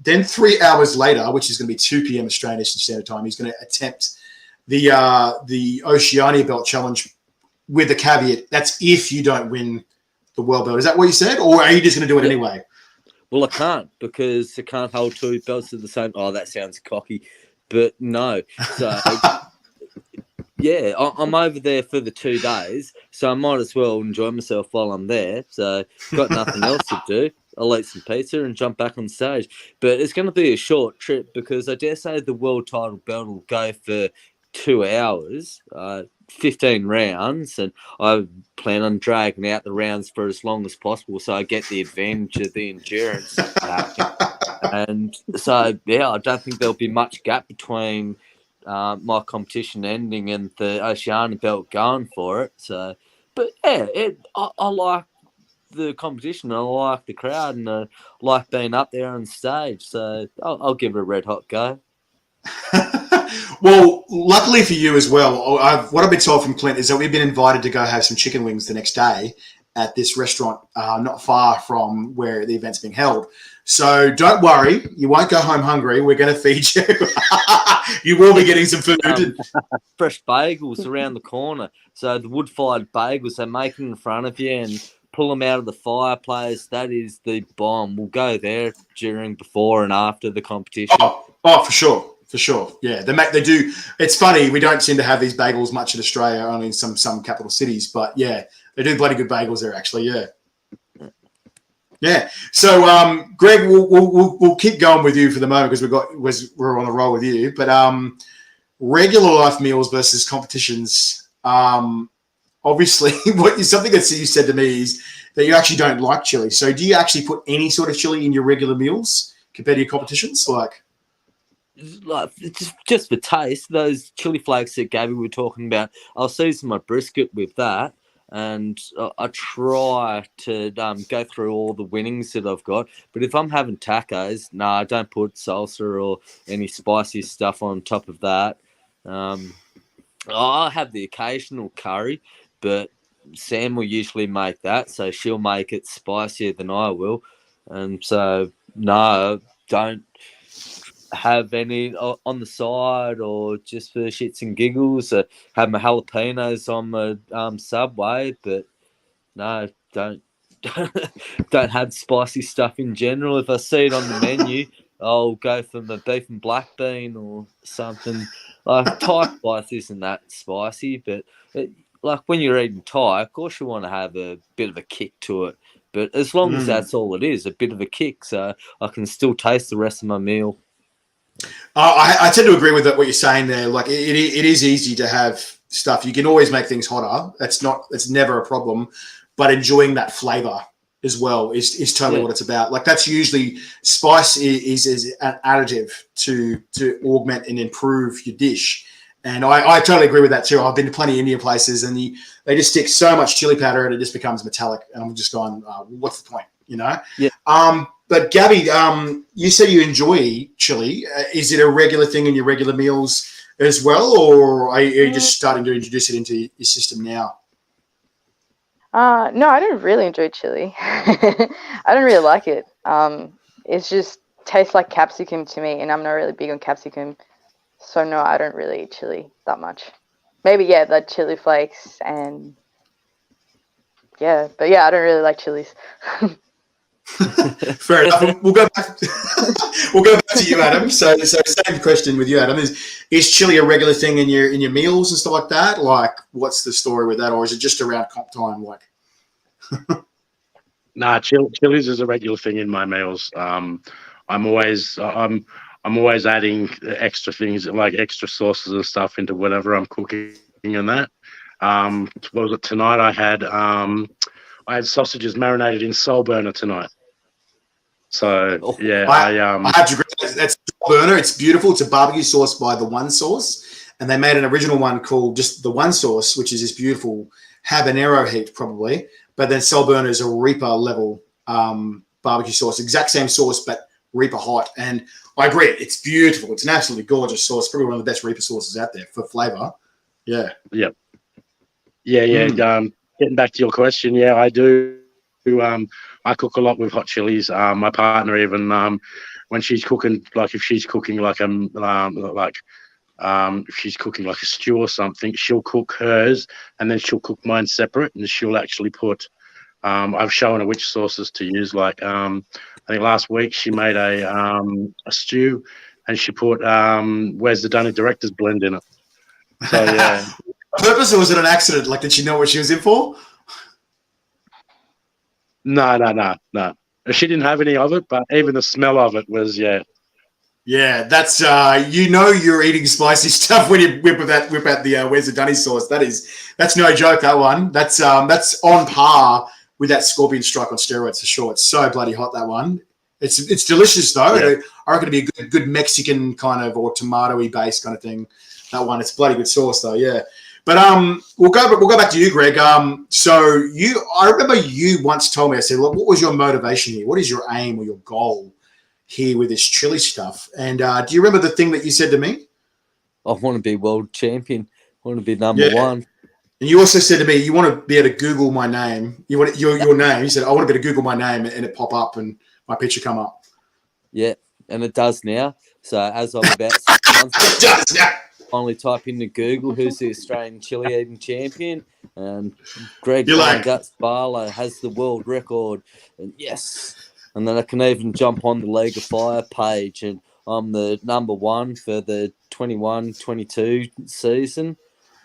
then 3 hours later, which is going to be 2 p.m. Australian Eastern Standard Time, he's going to attempt the Oceania Belt Challenge with the caveat, that's if you don't win the world belt. Is that what you said? Or are you just going to do it anyway? Well, I can't, because I can't hold two belts at the same. Oh, that sounds cocky. But no. So, yeah, I'm over there for the 2 days, so I might as well enjoy myself while I'm there. So got nothing else to do. I'll eat some pizza and jump back on stage. But it's going to be a short trip, because I dare say the world title belt will go for 2 hours, 15 rounds, and I plan on dragging out the rounds for as long as possible so I get the advantage of the endurance. And so, yeah, I don't think there'll be much gap between my competition ending and the Oceania belt going for it. So, but yeah, I like the competition. I like the crowd, and I like being up there on stage. So I'll give it a red hot go. Well, luckily for you as well, what I've been told from Clint is that we've been invited to go have some chicken wings the next day at this restaurant not far from where the event's being held. So don't worry, you won't go home hungry. We're going to feed you. You will be getting some food. Fresh bagels around the corner. So the wood-fired bagels they make in front of you and pull them out of the fireplace. That is the bomb. We'll go there during, before, and after the competition. Oh, for sure. For sure. Yeah, they do. It's funny. We don't seem to have these bagels much in Australia, only in some capital cities. But yeah, they do bloody good bagels there, actually. Yeah. Yeah. So, Greg, we'll keep going with you for the moment because we're on a roll with you. But regular life meals versus competitions. Obviously, something that you said to me is that you actually don't like chili. So, do you actually put any sort of chili in your regular meals compared to your competitions? Like just for taste, those chili flakes that Gabby were talking about, I'll season my brisket with that. And I try to go through all the winnings that I've got. But if I'm having tacos, I don't put salsa or any spicy stuff on top of that. I have the occasional curry, but Sam will usually make that, so she'll make it spicier than I will. And so, no, don't have any on the side or just for shits and giggles. Have my jalapenos on my Subway, but no, don't have spicy stuff in general. If I see it on the menu, I'll go for the beef and black bean or something. Like Thai spice isn't that spicy, but like when you're eating Thai, of course you want to have a bit of a kick to it. But as long as that's all it is, a bit of a kick, so I can still taste the rest of my meal. I tend to agree with what you're saying there. Like it is easy to have stuff. You can always make things hotter. It's never a problem. But enjoying that flavor as well is totally what it's about. Like that's usually spice is an additive to augment and improve your dish. And I totally agree with that too. I've been to plenty of Indian places and they just stick so much chili powder and it just becomes metallic. And I'm just going, what's the point? You know? Yeah. But Gabby, you said you enjoy chili. Is it a regular thing in your regular meals as well, or are you just starting to introduce it into your system now? No, I don't really enjoy chili. I don't really like it. It just tastes like capsicum to me, and I'm not really big on capsicum. So no, I don't really eat chili that much. Maybe the chili flakes and but I don't really like chilies. Fair enough. We'll go back. We'll go back to you, Adam. So same question with you, Adam. Is chili a regular thing in your meals and stuff like that? Like, what's the story with that, or is it just around comp time? Like, Nah, chilies is a regular thing in my meals. I'm always adding extra things like extra sauces and stuff into whatever I'm cooking and that. What was it tonight? I had sausages marinated in salt burner tonight. So I have to agree. That's burner. It's beautiful. It's a barbecue sauce by the One Sauce, and they made an original one called just the One Sauce, which is this beautiful habanero heat probably. But then salt burner is a Reaper level barbecue sauce, exact same sauce but Reaper hot. And I agree, it's beautiful. It's an absolutely gorgeous sauce. Probably one of the best Reaper sauces out there for flavor. Yeah. Yep. Yeah. Getting back to your question, I do. I cook a lot with hot chilies. My partner even when she's cooking, like if she's cooking if she's cooking like a stew or something, she'll cook hers and then she'll cook mine separate, and she'll actually put. I've shown her which sauces to use. Like I think last week she made a stew, and she put Where's the Dunny Director's Blend in it. So yeah. On purpose, or was it an accident? Like, did she know what she was in for? No. She didn't have any of it, but even the smell of it was Yeah, that's you're eating spicy stuff when you whip out the Where's the Dunny sauce. That's no joke. That one. That's on par with that Scorpion Strike on steroids for sure. It's so bloody hot, that one. It's delicious though. Yeah. I reckon it'd be a good Mexican kind of or tomato-y based kind of thing. That one. It's bloody good sauce though. Yeah. But we'll go back to you, Greg. So I remember you once told me, I said, look, what was your motivation here? What is your aim or your goal here with this chili stuff? And do you remember the thing that you said to me? I want to be world champion. I want to be number Yeah. one. And you also said to me, you want to be able to Google my name. You want your name. You said, I want to be able to Google my name and it pop up and my picture come up. Yeah, and it does now. So as I'm about 6 months It does now. finally type into Google who's the Australian chili eating champion, and Greg You're like- Guts Barlow has the world record, and yes, and then I can even jump on the League of Fire page, and I'm the number one for the 21-22 season,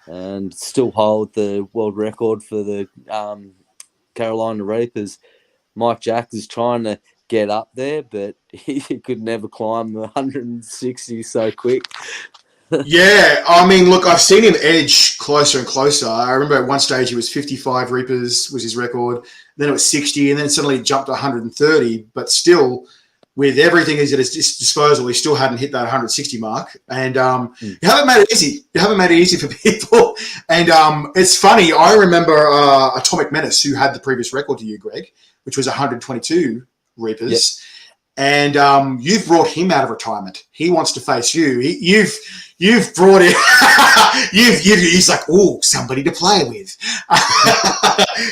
and still hold the world record for the Carolina Reapers. Mike Jack is trying to get up there, but he could never climb the 160 so quick. Yeah, I mean, look, I've seen him edge closer and closer. I remember at one stage he was 55 Reapers was his record. Then it was 60, and then suddenly jumped to 130. But still, with everything at his disposal, he still hadn't hit that 160 mark. And you haven't made it easy. You haven't made it easy for people. And it's funny. I remember Atomic Menace, who had the previous record to you, Greg, which was 122 Reapers. Yep. And you've brought him out of retirement. He wants to face you. You've brought him. He's like, oh, somebody to play with.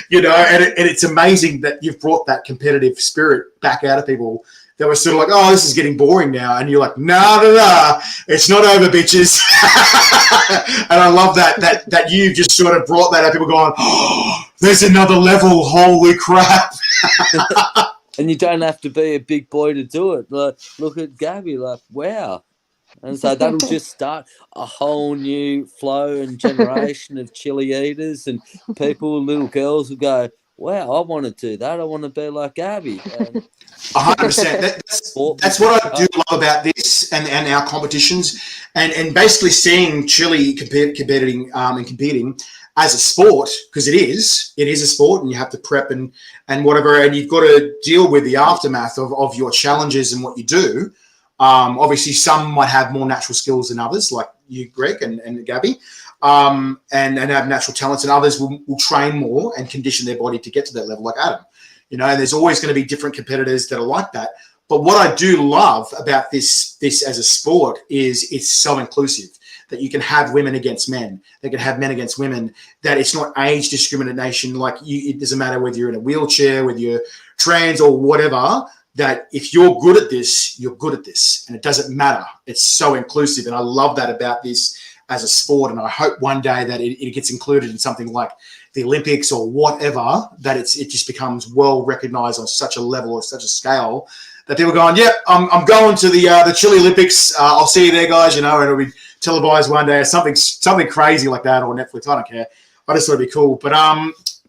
You know, and it's amazing that you've brought that competitive spirit back out of people that were sort of like, oh, this is getting boring now. And you're like, no, it's not over, bitches. And I love that you just sort of brought that out. People going, oh, there's another level. Holy crap. And you don't have to be a big boy to do it. Like, look at Gabby, like, wow. And so that'll just start a whole new flow and generation of chili eaters, and people, little girls will go, wow, I want to do that. I want to be like Gabby. 100%. That's what I do love about this and our competitions, and basically seeing chili competing as a sport, because it is a sport, and you have to prep and whatever, and you've got to deal with the aftermath of your challenges and what you do. Obviously, some might have more natural skills than others, like you, Greg, and Gabby, and have natural talents, and others will train more and condition their body to get to that level, like Adam. You know, and there's always going to be different competitors that are like that. But what I do love about this as a sport is it's so inclusive, that you can have women against men, they can have men against women, that it's not age discrimination. Like it doesn't matter whether you're in a wheelchair, whether you're trans or whatever, that if you're good at this, you're good at this. And it doesn't matter. It's so inclusive. And I love that about this as a sport. And I hope one day that it gets included in something like the Olympics or whatever, that it just becomes well recognized on such a level or such a scale that people are going, yeah, I'm going to the Chile Olympics. I'll see you there, guys. You know, and it'll be televised one day or something crazy like that, or Netflix. I don't care. I just thought it'd be cool. But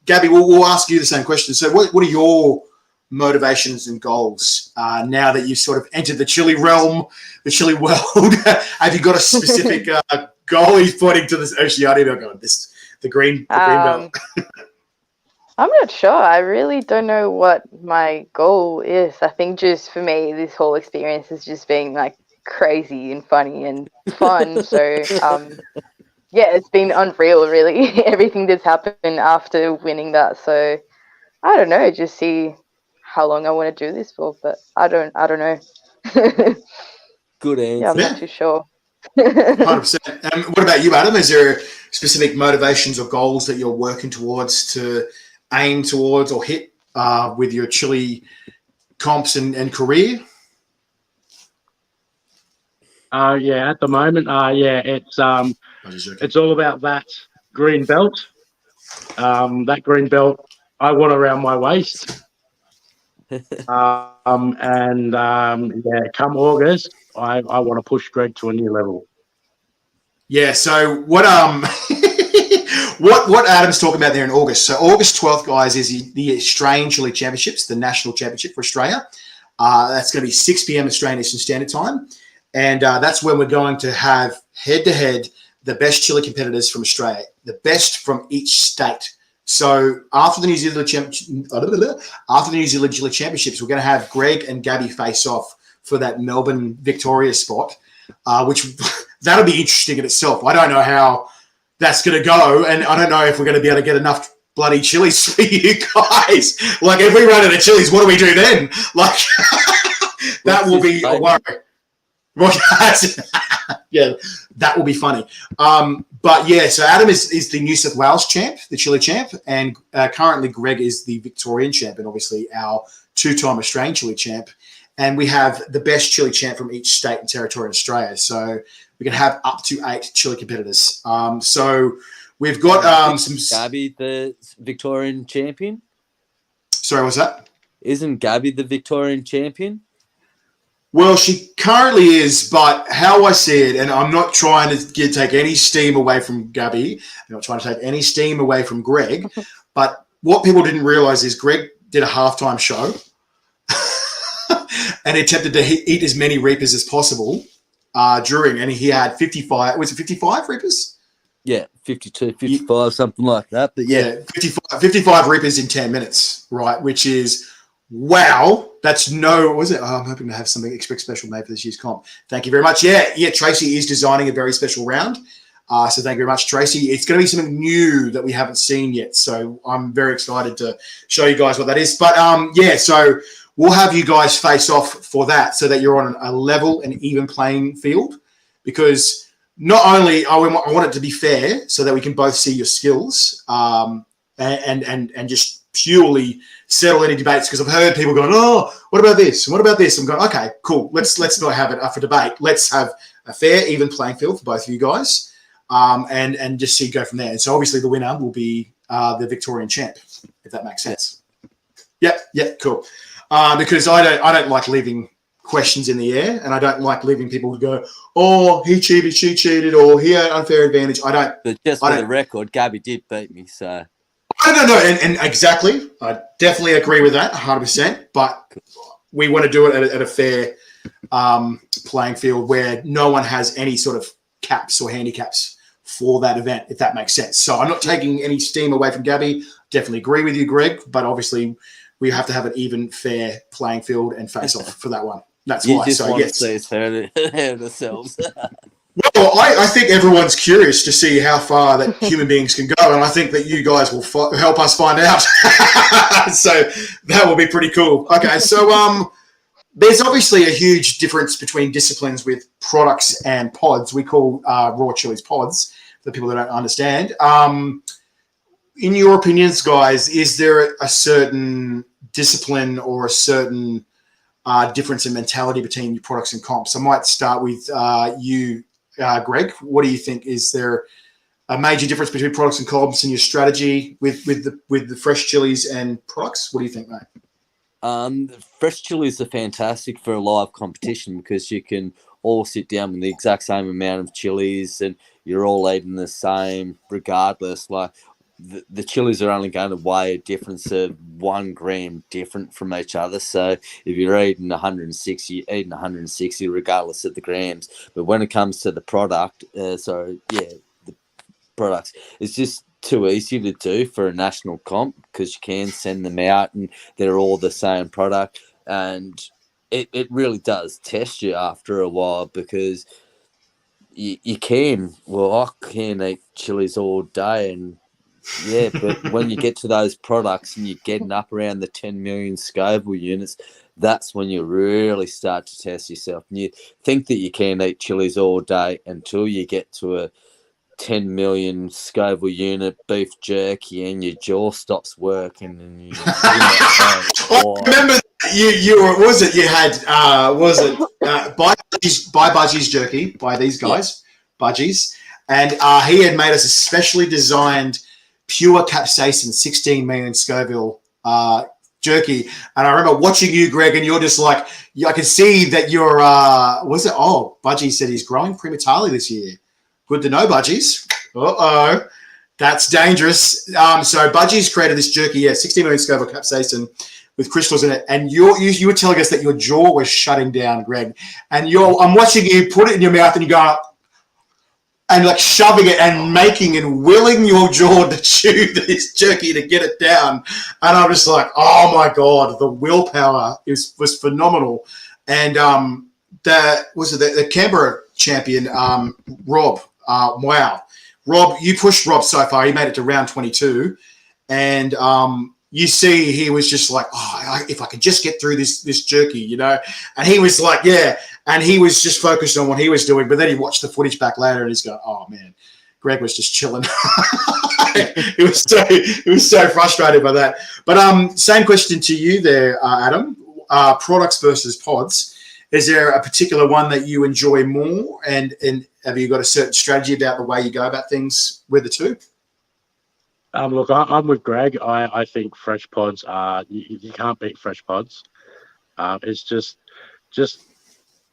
Gabby, we'll ask you the same question. So what are your motivations and goals now that you've sort of entered the chili realm, the chili world? Have you got a specific goal you're pointing to? This Oceania going, the green belt? I'm not sure. I really don't know what my goal is. I think just for me, this whole experience has just been like crazy and funny and fun. So yeah, it's been unreal, really. Everything that's happened after winning that. So I don't know, just see how long I want to do this for, but I don't know. Good answer. Yeah, I'm not too sure. 100%. What about you, Adam? Is there specific motivations or goals that you're working towards, to aim towards or hit with your chili comps and career? Yeah, at the moment, it's all about that green belt. That green belt I want around my waist. Come August, I want to push Greg to a new level. Yeah. So what what Adam's talking about there in August. So August 12th, guys, is the Australian Chili Championships, the national championship for Australia. That's going to be 6 p.m. Australian Eastern Standard Time, and that's when we're going to have head-to-head the best chili competitors from Australia, the best from each state. So after the New Zealand Chili Championships, we're going to have Greg and Gabby face off for that Melbourne Victoria spot, which that'll be interesting in itself. I don't know how that's going to go, and I don't know if we're going to be able to get enough bloody chilies for you guys. Like, if we run out of chilies, what do we do then? Like, that will be a worry. Yeah, that will be funny. But yeah, so Adam is the New South Wales champ, the Chili champ, and currently Greg is the Victorian champ, and obviously our two-time Australian Chili champ. And we have the best Chili champ from each state and territory in Australia. So we can have up to 8 Chili competitors. So we've got some. Gabby, the Victorian champion. Sorry, what's that? Isn't Gabby the Victorian champion? Well, she currently is, but how I see it, and I'm not trying to take any steam away from Gabby, I'm not trying to take any steam away from Greg, but what people didn't realize is Greg did a halftime show and attempted to eat as many reapers as possible during, and he had 55, was it 55 reapers? Yeah, 52, 55, something like that. But yeah, 55 reapers in 10 minutes, right? Which is, wow, that's was it? Oh, I'm hoping to have something extra special made for this year's comp. Thank you very much. Yeah, Tracy is designing a very special round. So thank you very much, Tracy. It's going to be something new that we haven't seen yet. So I'm very excited to show you guys what that is. But so we'll have you guys face off for that so that you're on a level and even playing field, because not only I want it to be fair so that we can both see your skills and just purely settle any debates, because I've heard people going, oh, what about this? And what about this? I'm going, okay, cool. Let's not have it up for debate. Let's have a fair, even playing field for both of you guys, and just see go from there. And so obviously the winner will be the Victorian champ, if that makes sense. Yeah, cool. Because I don't like leaving questions in the air, and I don't like leaving people to go, oh, he cheated, she cheated, or he had unfair advantage. But just for the record, Gabby did beat me, so. No, and exactly. I definitely agree with that, 100%. But we want to do it at a fair playing field where no one has any sort of caps or handicaps for that event, if that makes sense. So I'm not taking any steam away from Gabby. Definitely agree with you, Greg. But obviously, we have to have an even, fair playing field and face off for that one. That's you why. Just so want yes, to see us ourselves. Well, I think everyone's curious to see how far that human beings can go, and I think that you guys will help us find out. So that will be pretty cool. Okay, so there's obviously a huge difference between disciplines with products and pods. We call raw chilies pods, for people that don't understand. In your opinions, guys, is there a certain discipline or a certain difference in mentality between your products and comps? I might start with you, Greg. What do you think? Is there a major difference between products and comps in your strategy with the fresh chilies and products? What do you think, mate? Fresh chilies are fantastic for a live competition because you can all sit down with the exact same amount of chilies and you're all eating the same regardless. Like the chilies are only going to weigh a difference of 1 gram different from each other. So if you're eating 160, you're eating 160 regardless of the grams. But when it comes to the product, the products, it's just too easy to do for a national comp because you can send them out and they're all the same product. And it really does test you after a while because you can, I can eat chilies all day and yeah, but when you get to those products and you're getting up around the 10 million Scoville units, that's when you really start to test yourself. And you think that you can eat chilies all day until you get to a 10 million Scoville unit beef jerky and your jaw stops working. And you remember you were, was it you had, Buy Budgies jerky by these guys, Budgies. And he had made us a specially designed pure capsaicin 16 million Scoville jerky. And I remember watching you, Greg, and you're just like, I can see that you're, Budgie said he's growing prematally this year. Good to know, Budgies. Uh-oh. That's dangerous. So Budgies created this jerky, 16 million Scoville capsaicin with crystals in it. And you were telling us that your jaw was shutting down, Greg. And I'm watching you put it in your mouth and you go, and like shoving it and making and willing your jaw to chew this jerky to get it down. And I was like, oh my God, the willpower was phenomenal. And the Canberra champion, Rob, wow. Rob, you pushed Rob so far. He made it to round 22. And you see he was just like, if I could just get through this jerky, you know. And he was like, yeah. And he was just focused on what he was doing. But then he watched the footage back later and he's going, oh, man, Greg was just chilling. It was so frustrated by that. But same question to you there, Adam. Products versus pods. Is there a particular one that you enjoy more? And have you got a certain strategy about the way you go about things with the two? Look, I'm with Greg. I think fresh pods are you can't beat fresh pods. It's just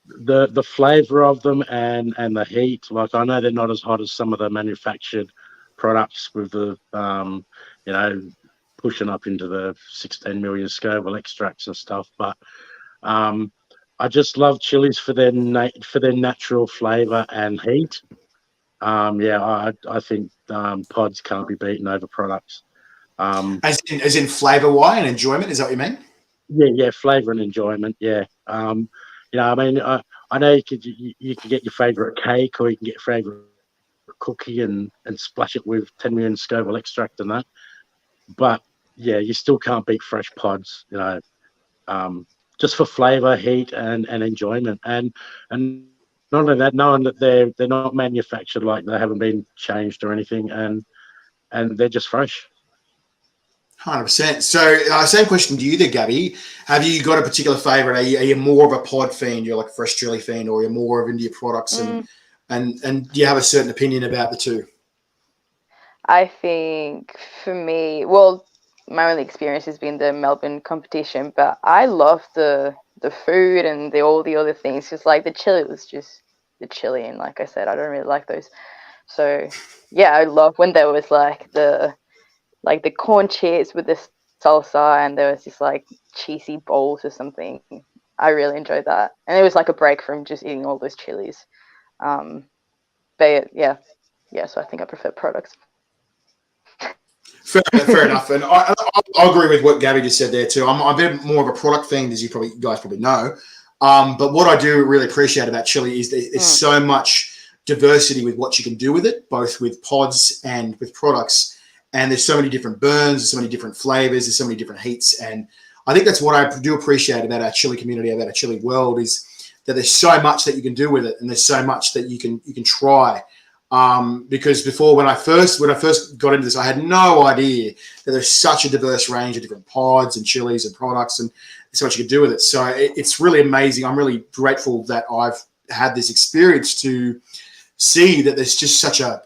the flavor of them and the heat. Like, I know they're not as hot as some of the manufactured products with the pushing up into the 16 million Scoville extracts and stuff, but I just love chilies for their natural flavor and heat. I think pods can't be beaten over products. As in flavor, why, and enjoyment? Is that what you mean? Yeah, flavor and enjoyment. Yeah. I mean, I know you can get your favorite cake, or you can get your favorite cookie and splash it with 10 million Scoville extract and that. But yeah, you still can't beat fresh pods. Just for flavor, heat, and enjoyment, and not only that, knowing that they're not manufactured, like they haven't been changed or anything, and they're just fresh. 100%. So, same question to you there, Gabby. Have you got a particular favorite? Are you more of a pod fiend? You're like a fresh chili fiend, or you're more of into your products? And do you have a certain opinion about the two? I think for me, well, my only experience has been the Melbourne competition, but I love the food and all the other things. Just like the chili was just the chili, and like I said, I don't really like those. So yeah, I love when there was like the corn chips with the salsa, and there was this like cheesy bowls or something. I really enjoyed that, and it was like a break from just eating all those chilies. But yeah. So I think I prefer products. Fair enough, and I agree with what Gabby just said there too. I'm a bit more of a product fiend, as you guys probably know. But what I do really appreciate about chili is there's so much diversity with what you can do with it, both with pods and with products. And there's so many different burns, there's so many different flavors, there's so many different heats. And I think that's what I do appreciate about our chili community, about our chili world, is that there's so much that you can do with it, and there's so much that you can try. Because before, when I first got into this, I had no idea that there's such a diverse range of different pods and chilies and products, and so much you can do with it. So it's really amazing. I'm really grateful that I've had this experience to see that there's just such a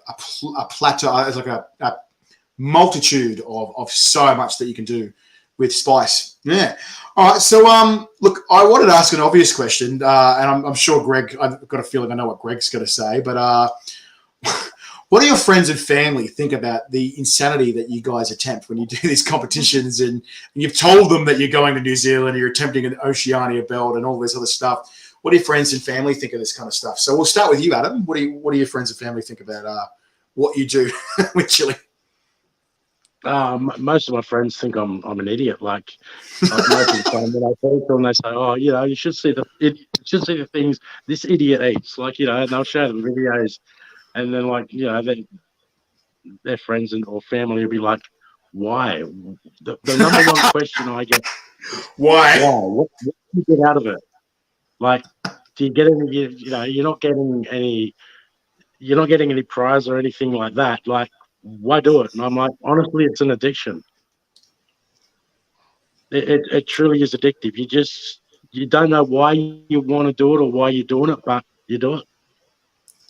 plateau, like a multitude of so much that you can do with spice. Yeah. All right. So, look, I wanted to ask an obvious question, and I'm sure Greg, I've got a feeling I know what Greg's going to say, but what do your friends and family think about the insanity that you guys attempt when you do these competitions, and you've told them that you're going to New Zealand and you're attempting an Oceania belt and all this other stuff? What do your friends and family think of this kind of stuff? So we'll start with you, Adam. What do your friends and family think about what you do with chili? Most of my friends think I'm an idiot. Like most of the time when I talk to them, they say, "Oh, you should see the things this idiot eats." Like, and they'll show them videos, and then like their friends or family will be like, "Why?" The number one question I get, why? What do you get out of it? Like, do you get any? You're not getting any prize or anything like that. Like, why do it? And I'm like, honestly, it's an addiction. It truly is addictive. You don't know why you want to do it or why you're doing it, but you do it.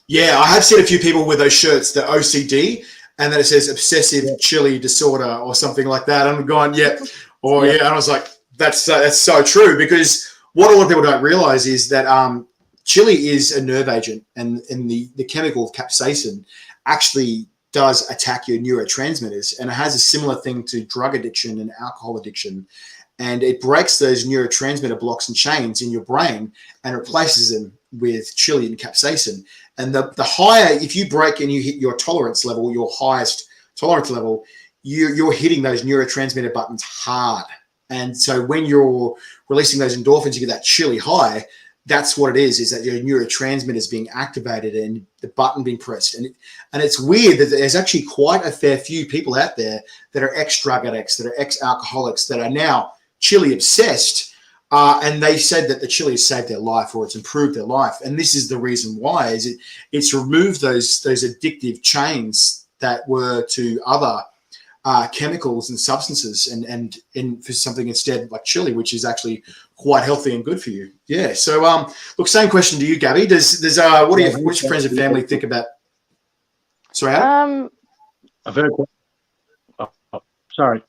Yeah, I have seen a few people with those shirts, the OCD, and then it says obsessive chili disorder or something like that. And I'm going, yeah. And I was like, that's so true, because what a lot of people don't realize is that chili is a nerve agent, and the chemical capsaicin actually does attack your neurotransmitters, and it has a similar thing to drug addiction and alcohol addiction, and it breaks those neurotransmitter blocks and chains in your brain and replaces them with chili and capsaicin. And the higher, if you break and you hit your tolerance level, your highest tolerance level, you're hitting those neurotransmitter buttons hard. And so when you're releasing those endorphins, you get that chili high. That's what it is that your neurotransmitter is being activated and the button being pressed. And it's weird that there's actually quite a fair few people out there that are ex-drug addicts, that are ex-alcoholics, that are now chili obsessed, And they said that the chili has saved their life or it's improved their life. And this is the reason why, is it's removed those addictive chains that were to other chemicals and substances, and for something instead like chili, which is actually quite healthy and good for you. Yeah. So look, same question to you, Gabby. What do your friends and family think about? Sorry, Adam? I've heard. Sorry.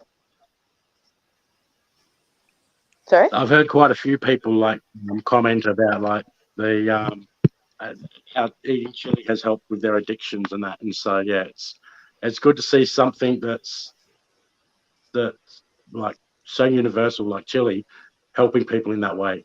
Sorry? I've heard quite a few people like comment about like the how eating chili has helped with their addictions and that, and so yeah, it's good to see something that's like so universal like chili helping people in that way.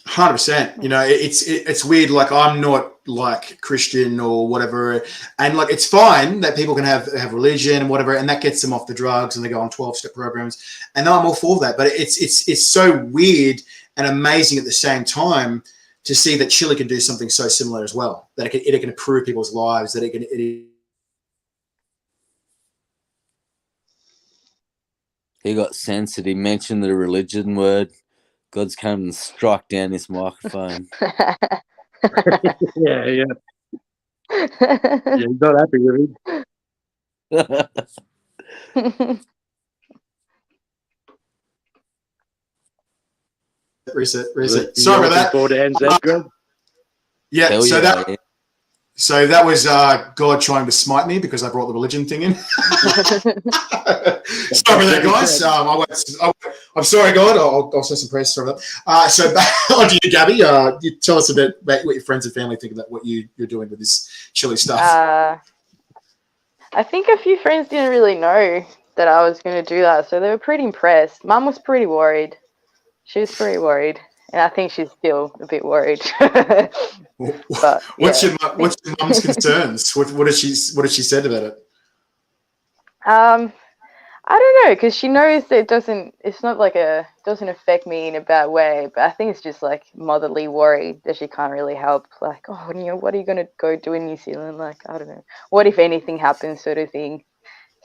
100%. You know, it's weird. Like, I'm not like Christian or whatever, and like it's fine that people can have religion and whatever, and that gets them off the drugs and they go on 12-step programs, and I'm all for that. But it's so weird and amazing at the same time to see that chili can do something so similar as well. That it can improve people's lives. That it can. He got sensitive. He mentioned the religion word. God's come and struck down his microphone. Yeah. He's not happy with it. Reset. Sorry about that. Forward to NZ, Greg? Yeah. Hell So yeah, So that was God trying to smite me because I brought the religion thing in. Sorry about that, guys. I'm sorry, God. I'll say some prayers. Sorry about that. So back on to you, Gabby. You tell us about what your friends and family think about what you're doing with this chili stuff. I think a few friends didn't really know that I was going to do that, so they were pretty impressed. Mum was pretty worried. She was pretty worried, and I think she's still a bit worried. But, what's your mum's concerns? What has she said about it? I don't know, because she knows that it's not like doesn't affect me in a bad way, but I think it's just like motherly worry that she can't really help. Like, oh, what are you going to go do in New Zealand? Like, I don't know. What if anything happens, sort of thing.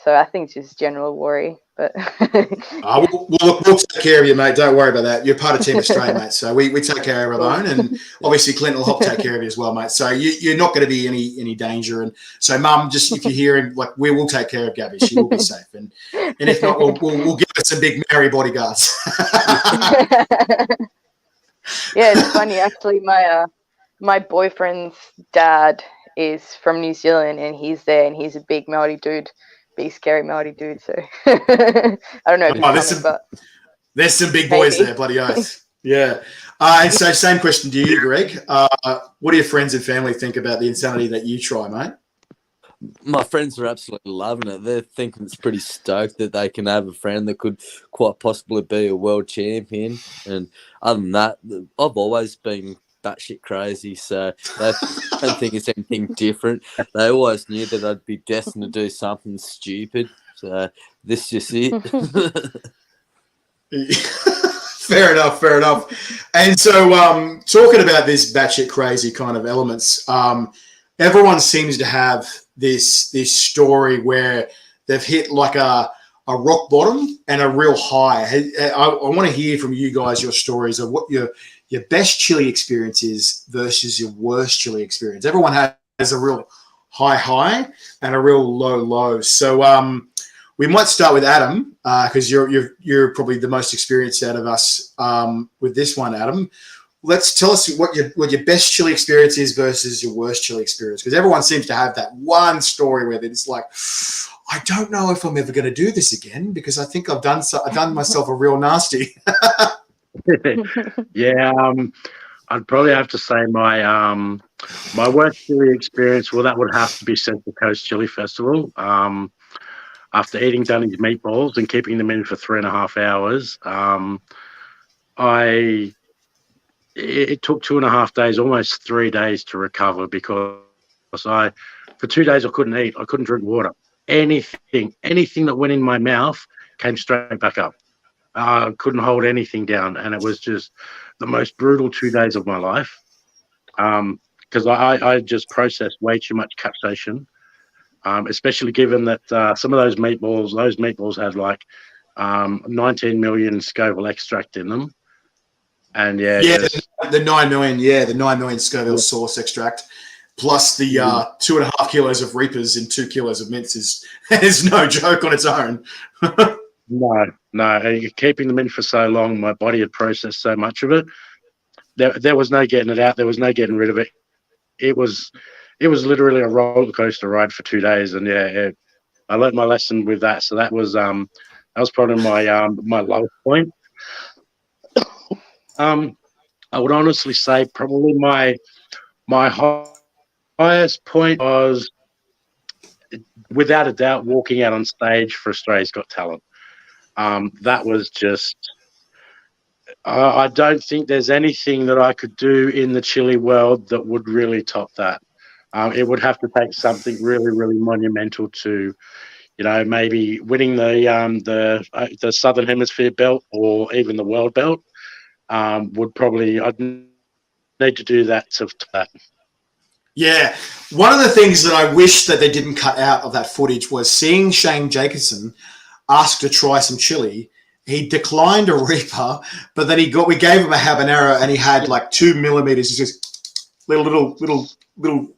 So I think it's just general worry. But we'll take care of you, mate. Don't worry about that. You're part of Team Australia, mate. So we take care of our own, and obviously Clint will help take care of you as well, mate. So you're not going to be any danger. And so, Mum, just if you're hearing, like, we will take care of Gabby. She will be safe. And if not, we'll give her some big Mary bodyguards. Yeah, it's funny actually. My boyfriend's dad is from New Zealand, and he's there, and he's a big Maori dude. Big scary Maori dude, so I don't know if he's coming, but there's some big boys there, bloody oath. Yeah. And so same question to you, Greg. What do your friends and family think about the insanity that you try, mate? My friends are absolutely loving it. They're thinking it's pretty stoked that they can have a friend that could quite possibly be a world champion. And other than that, I've always been batshit crazy, so they don't think it's anything different. They always knew that I'd be destined to do something stupid, so this just it. Fair enough. And so talking about this batshit crazy kind of elements, everyone seems to have this story where they've hit like a rock bottom and a real high. I want to hear from you guys your stories of what your best chili experience is versus your worst chili experience. Everyone has a real high and a real low. So we might start with Adam because you're probably the most experienced out of us with this one, Adam. Let's tell us what your best chili experience is versus your worst chili experience, because everyone seems to have that one story where it's like, I don't know if I'm ever going to do this again because I think I've done myself a real nasty. Yeah, I'd probably have to say my worst chili experience. Well, that would have to be Central Coast Chili Festival. After eating Dunny's meatballs and keeping them in for 3.5 hours, it took 2.5 days, almost 3 days to recover because for 2 days I couldn't eat. I couldn't drink water. Anything that went in my mouth came straight back up. I couldn't hold anything down, and it was just the most brutal 2 days of my life because I just processed way too much capsaicin, especially given that some of those meatballs had like 19 million Scoville extract in them. And yeah, Yeah, just, the 9 million. Yeah, the 9 million Scoville sauce extract, plus the 2.5 kilos of Reapers and 2 kilos of mints is no joke on its own. no. Keeping them in for so long, my body had processed so much of it. There was no getting it out. There was no getting rid of it. It was literally a roller coaster ride for 2 days, and I learned my lesson with that. So that was probably my lowest point. I would honestly say probably my highest point was, without a doubt, walking out on stage for Australia's Got Talent. That was just. I don't think there's anything that I could do in the Chilli world that would really top that. It would have to take something really, really monumental to, maybe winning the Southern Hemisphere belt or even the world belt. I'd need to do that to that. Yeah. One of the things that I wish that they didn't cut out of that footage was seeing Shane Jacobson ask to try some chili. He declined a Reaper, but then we gave him a habanero, and he had like 2 millimeters. He just little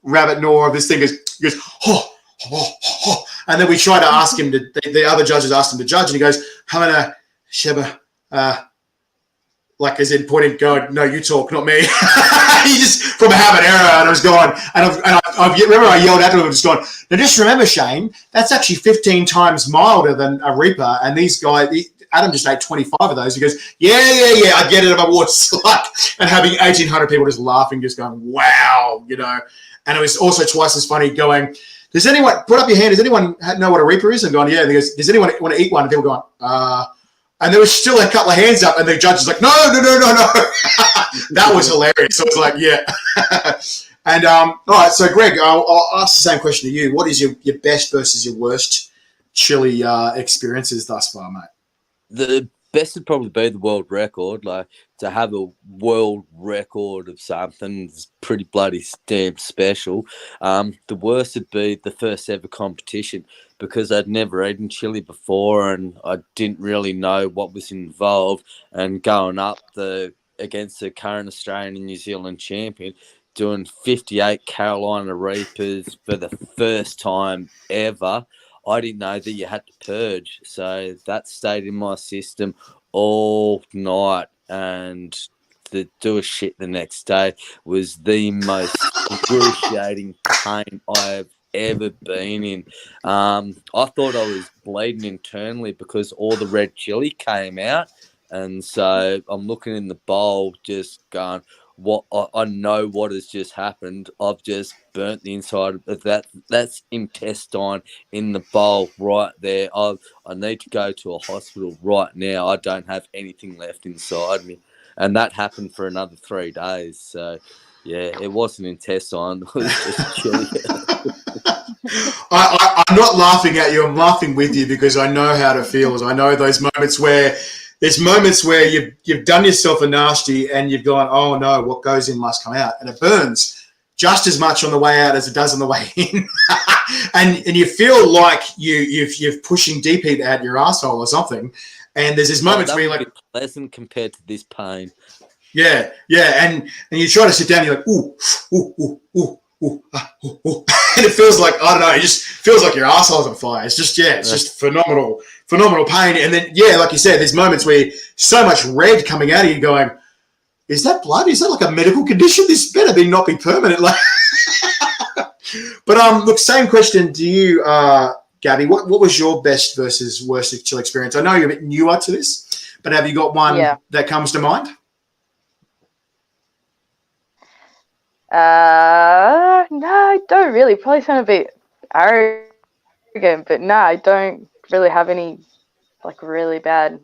rabbit gnaw of this thing. He goes, oh, oh, oh. And then we tried to ask him the other judges asked him to judge, and he goes, Hamana Sheba, like as in pointing, going, no, you talk, not me. He just, from a habanero, and I was going, I remember I yelled at him and just going, now just remember, Shane, that's actually 15 times milder than a Reaper, and these guys, Adam just ate 25 of those. He goes, yeah, I get it about what it's like. And having 1,800 people just laughing, just going, wow, And it was also twice as funny going, does anyone, put up your hand, does anyone know what a Reaper is? And going, yeah. And he goes, does anyone want to eat one? And people going, and there was still a couple of hands up, and the judge was like, no. That was hilarious. So I was like, yeah. And all right, so Greg, I'll ask the same question to you. What is your best versus your worst chili experiences thus far, mate? The best would probably be the world record. Like, to have a world record of something is pretty bloody damn special. The worst would be the first ever competition, because I'd never eaten chili before and I didn't really know what was involved. And going up against the current Australian and New Zealand champion, doing 58 Carolina Reapers for the first time ever, I didn't know that you had to purge. So that stayed in my system all night, and to do a shit the next day was the most excruciating pain I've ever been in. I thought I was bleeding internally because all the red chili came out, and so I'm looking in the bowl just going, what I know what has just happened. I've just burnt the inside of that's intestine in the bowl right there. I need to go to a hospital right now. I don't have anything left inside me. And that happened for another 3 days. So yeah, it wasn't intestine, it was just chili. I'm not laughing at you, I'm laughing with you, because I know how it feels. I know those moments where you've done yourself a nasty and you've gone, oh no, what goes in must come out, and it burns just as much on the way out as it does on the way in. and you feel like you're pushing deep heat out your asshole or something. And there's these moments where you're like, pleasant compared to this pain. Yeah, and you try to sit down, you're like, ooh, and it feels like, I don't know, it just feels like your asshole's on fire. It's just, it's just phenomenal pain. And then, like you said, there's moments where so much red coming out of you going, is that blood? Is that like a medical condition? This better not be permanent. Like, but look, same question to you, Gabby. What was your best versus worst chili experience? I know you're a bit newer to this, but have you got one that comes to mind? No, I don't really. Probably sound a bit arrogant, but no, I don't really have any like really bad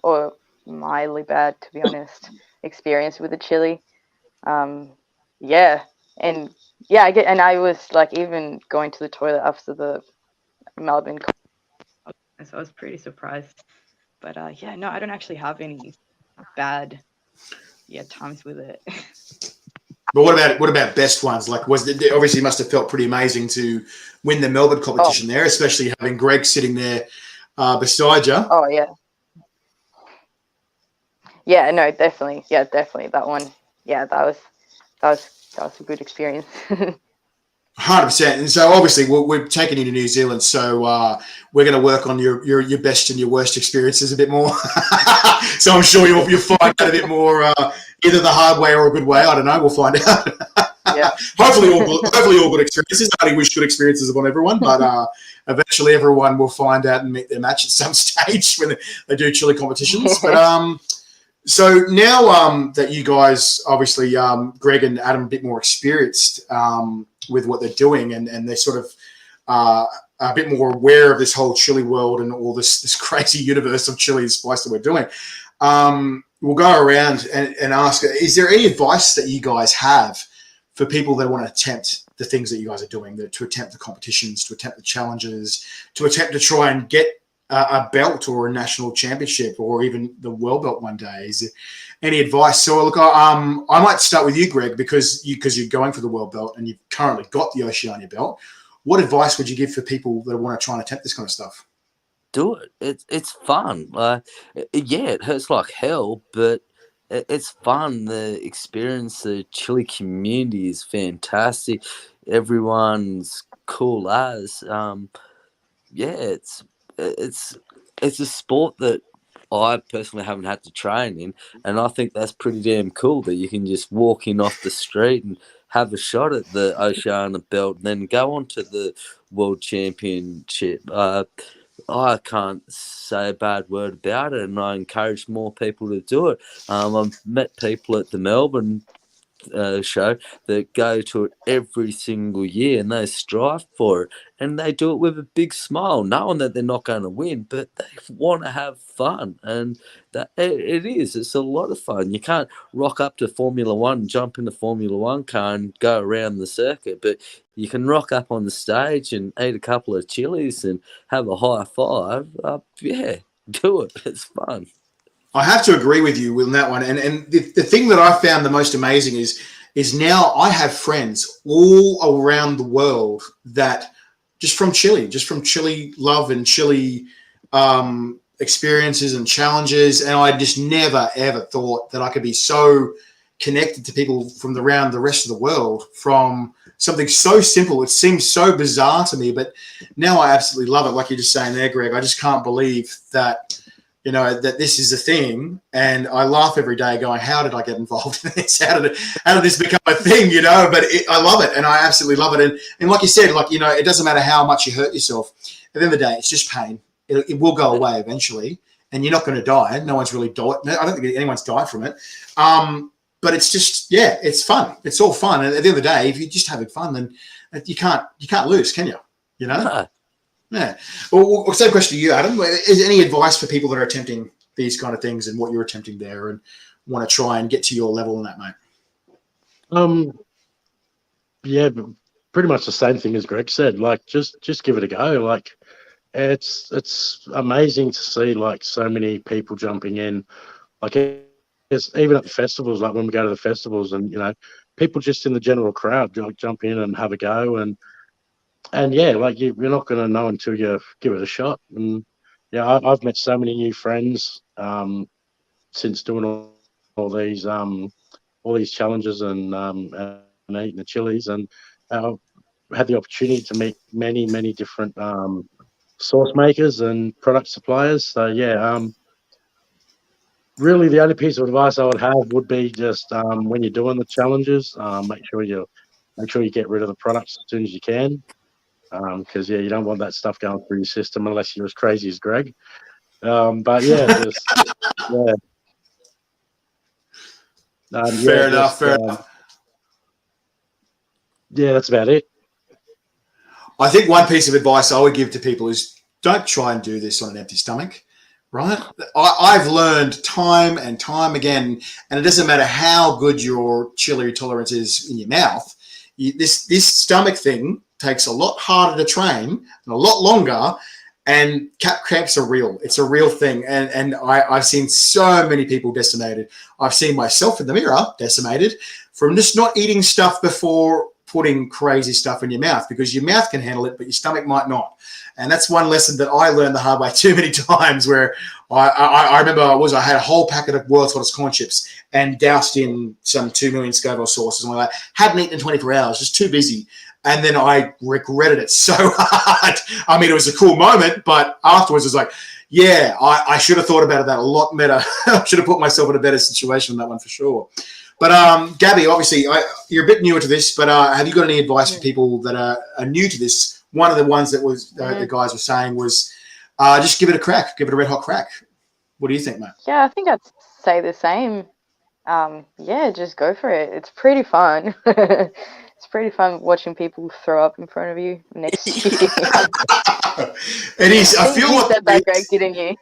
or mildly bad, to be honest, experience with the chili. And I was like even going to the toilet after the Melbourne, so I was pretty surprised. But no, I don't actually have any bad times with it. But what about best ones? Like, obviously must have felt pretty amazing to win the Melbourne competition there, especially having Greg sitting there beside you. Oh yeah. Yeah, no, definitely. Yeah, definitely that one. Yeah, that was a good experience. 100%. And so obviously we're taking you to New Zealand, so we're going to work on your best and your worst experiences a bit more. So I'm sure you'll find out a bit more, either the hard way or a good way. I don't know. We'll find out. Yeah. Hopefully all good experiences. I only wish good experiences upon everyone, but eventually everyone will find out and meet their match at some stage when they do Chilli competitions. But so now that you guys, obviously, Greg and Adam, a bit more experienced with what they're doing, and they're sort of a bit more aware of this whole Chilli world and all this crazy universe of Chilli and spice that we're doing, we'll go around and ask, is there any advice that you guys have for people that want to attempt the things that you guys are doing, to attempt the competitions, to attempt the challenges, to attempt to try and get a belt or a national championship or even the world belt one day? Is there any advice? So look, I might start with you, Greg, because you're going for the world belt and you've currently got the Oceania belt. What advice would you give for people that want to try and attempt this kind of stuff? Do it. It's fun. Yeah, it hurts like hell, but it's fun. The experience, the Chilli community is fantastic. Everyone's cool as. Yeah, it's a sport that I personally haven't had to train in, and I think that's pretty damn cool that you can just walk in off the street and have a shot at the Oceania belt, and then go on to the World Championship. I can't say a bad word about it, and I encourage more people to do it. I've met people at the Melbourne show that go to it every single year, and they strive for it, and they do it with a big smile, knowing that they're not going to win, but they want to have fun, and that it's a lot of fun. You can't rock up to Formula One, jump in the Formula One car and go around the circuit, but you can rock up on the stage and eat a couple of chilies and have a high five. Yeah, do it. It's fun. I have to agree with you on that one. And the thing that I found the most amazing is now I have friends all around the world that just from Chilli love and Chilli experiences and challenges. And I just never, ever thought that I could be so connected to people from around the rest of the world from something so simple. It seems so bizarre to me, but now I absolutely love it. Like you're just saying there, Greg, I just can't believe that, that this is a thing, and I laugh every day going, how did I get involved in this? How did this become a thing, But I love it, and I absolutely love it. And like you said, it doesn't matter how much you hurt yourself. At the end of the day, it's just pain. It will go away eventually, and you're not going to die. No one's really died. I don't think anyone's died from it. But it's just, it's fun. It's all fun. And at the end of the day, if you're just having fun, then you can't lose, can you? No. Yeah. Well, same question to you, Adam. Is there any advice for people that are attempting these kind of things and what you're attempting there and want to try and get to your level in that, mate? Yeah, but pretty much the same thing as Greg said. Just give it a go. It's amazing to see so many people jumping in. It's even at the festivals, when we go to the festivals, and people just in the general crowd jump in and have a go, and yeah, you're not going to know until you give it a shot. And yeah, I've met so many new friends since doing all these challenges and eating the chilies, and I've had the opportunity to meet many different sauce makers and product suppliers. So yeah, really the only piece of advice I would have would be just when you're doing the challenges, make sure you get rid of the products as soon as you can. Because you don't want that stuff going through your system unless you're as crazy as Greg. But yeah, yeah. Fair enough. Yeah, that's about it. I think one piece of advice I would give to people is don't try and do this on an empty stomach, right? I've learned time and time again, and it doesn't matter how good your chili tolerance is in your mouth, this stomach thing takes a lot harder to train and a lot longer, and cap cramps are real. It's a real thing. And I've seen so many people decimated. I've seen myself in the mirror decimated from just not eating stuff before putting crazy stuff in your mouth, because your mouth can handle it, but your stomach might not. And that's one lesson that I learned the hard way too many times, where I remember I had a whole packet of world's hottest corn chips and doused in some 2 million Scoville sauces and all that. Hadn't eaten in 24 hours, just too busy. And then I regretted it so hard. I mean, it was a cool moment, but afterwards it was like, yeah, I should have thought about that a lot better. I should have put myself in a better situation on that one for sure. But Gabby, obviously, you're a bit newer to this, but have you got any advice for people that are new to this? One of the ones that was the guys were saying was just give it a crack, give it a red hot crack. What do you think, mate? Yeah, I think I'd say the same. Yeah, just go for it. It's pretty fun. It's pretty fun watching people throw up in front of you next to you. It is. I feel you like said that, Greg, didn't you?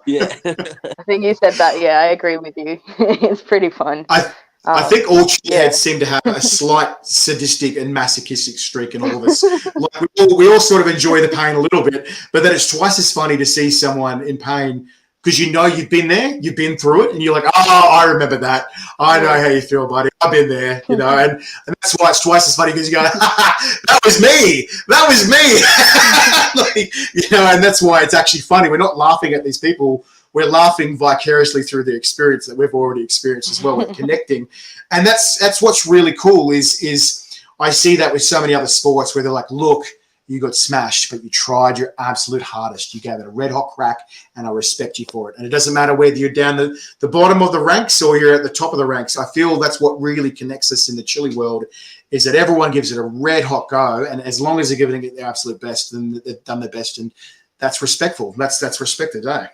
Yeah. I think you said that. Yeah, I agree with you. It's pretty fun. I think all cheerheads seem to have a slight sadistic and masochistic streak in all of us. Like we all sort of enjoy the pain a little bit, but then it's twice as funny to see someone in pain because you know you've been there, you've been through it, and you're like, oh, I remember that. I know how you feel, buddy. I've been there, you know, and that's why it's twice as funny because you go, that was me. That was me. Like, you know, and that's why it's actually funny. We're not laughing at these people. We're laughing vicariously through the experience that we've already experienced as well. We're connecting. And that's what's really cool is I see that with so many other sports where they're like, look, you got smashed, but you tried your absolute hardest. You gave it a red hot crack, and I respect you for it. And it doesn't matter whether you're down the bottom of the ranks or you're at the top of the ranks. I feel that's what really connects us in the chili world is that everyone gives it a red hot go. And as long as they're giving it their absolute best, then they've done their best. And that's respectful. That's respected, eh?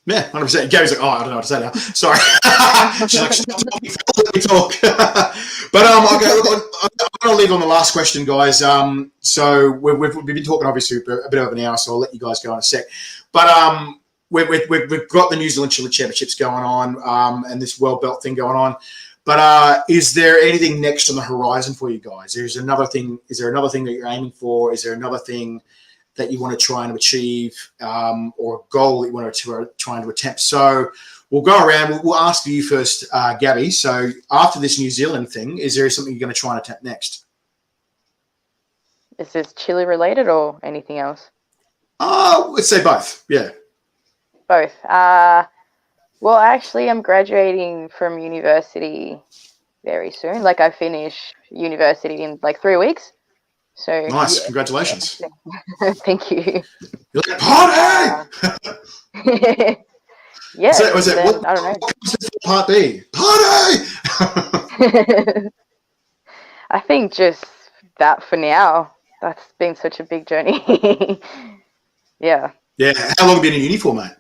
Yeah, 100%. Gary's like, oh, I don't know what to say now. Sorry. She's like, stop talking, let me talk. But okay, look, I'm going to leave on the last question, guys. So we've been talking obviously for a bit over an hour, so I'll let you guys go in a sec. But we've got the New Zealand Chili Championships going on, and this world belt thing going on. But is there anything next on the horizon for you guys? Is there another thing that you're aiming for? Is there another thing that you want to try and achieve, or a goal that you want to try and attempt? So we'll go around. We'll ask you first, Gabby. So after this New Zealand thing, is there something you're going to try and attempt next? Is this chili related or anything else? Let's say both. Yeah. Both. Well, actually, I'm graduating from university very soon. Like, I finish university in like 3 weeks. So nice. Yeah. Congratulations. Thank you. You're like, party! Yeah. So, was it, what, I don't know. What comes to part B? Party! I think just that for now. That's been such a big journey. Yeah. Yeah. How long have you been in uni for, mate?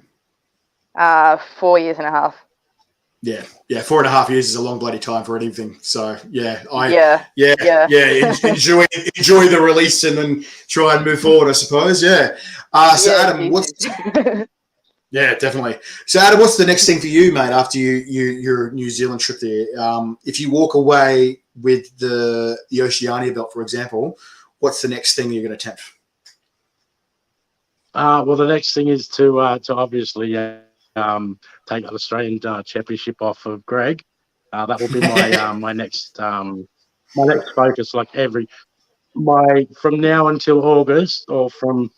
4 years and a half. Yeah. 4.5 years is a long bloody time for anything. So enjoy the release and then try and move forward, I suppose. Yeah. So Adam, yeah, definitely. So Adam, what's the next thing for you, mate? After your New Zealand trip there, if you walk away with the Oceania belt, for example, what's the next thing you're going to attempt? Well, the next thing is to obviously take an Australian championship off of Greg. That will be my my next focus. Like from now until August, or from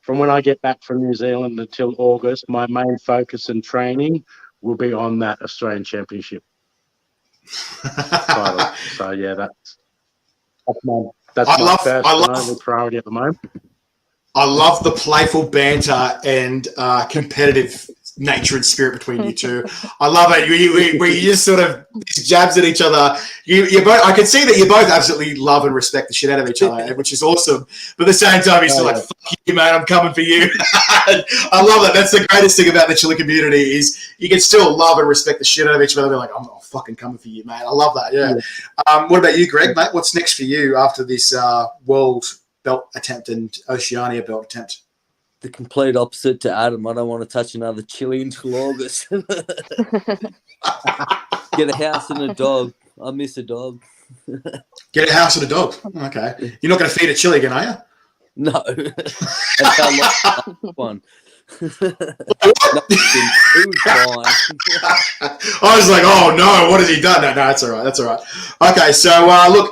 when I get back from New Zealand until August, my main focus and training will be on that Australian championship title. So yeah, that's my first and only priority at the moment. I love the playful banter and competitive nature and spirit between you two. I love it. Where you just sort of jabs at each other. You both. I can see that you both absolutely love and respect the shit out of each other, which is awesome. But at the same time, you're still like, "Fuck you, mate. I'm coming for you." I love that. That's the greatest thing about the chili community is you can still love and respect the shit out of each other. They're like, "I'm fucking coming for you, mate." I love that. Yeah. What about you, Greg, mate? What's next for you after this world belt attempt and Oceania belt attempt? The complete opposite to Adam. I don't want to touch another chili until August. Get a house and a dog. I miss a dog. Get a house and a dog. Okay. You're not going to feed it chili again, are you? No. That's how long one. No, it was fine. I was like, oh no, what has he done? No, that's all right. That's all right. Okay, so look,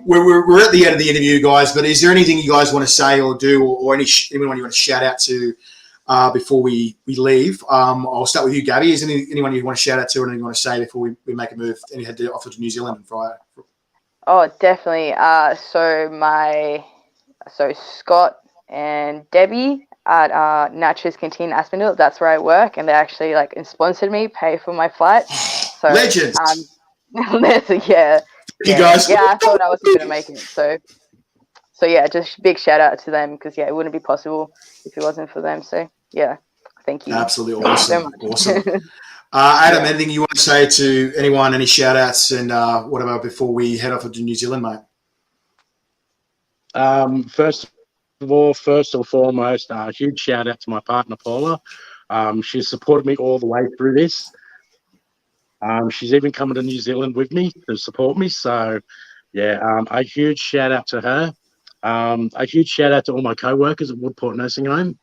we're at the end of the interview, guys. But is there anything you guys want to say or do, or anyone you want to shout out to before we leave? I'll start with you, Gabby. Is anyone you want to shout out to, or anything you want to say before we make a move? And you head off to New Zealand and Friday. Oh, definitely. So Scott and Debbie at Natchez Canteen Aspendale, that's where I work, and they actually sponsored me, pay for my flight. So Legends. Yeah. You guys. Yeah, I thought I wasn't gonna make it. So yeah, just big shout out to them, because it wouldn't be possible if it wasn't for them. So yeah, thank you. Absolutely awesome. Awesome. Adam, anything you want to say to anyone, any shout outs and whatever before we head off to New Zealand, mate? First and foremost, a huge shout out to my partner, Paula. She's supported me all the way through this. She's even coming to New Zealand with me to support me. So, yeah, a huge shout out to her. A huge shout out to all my co-workers at Woodport Nursing Home.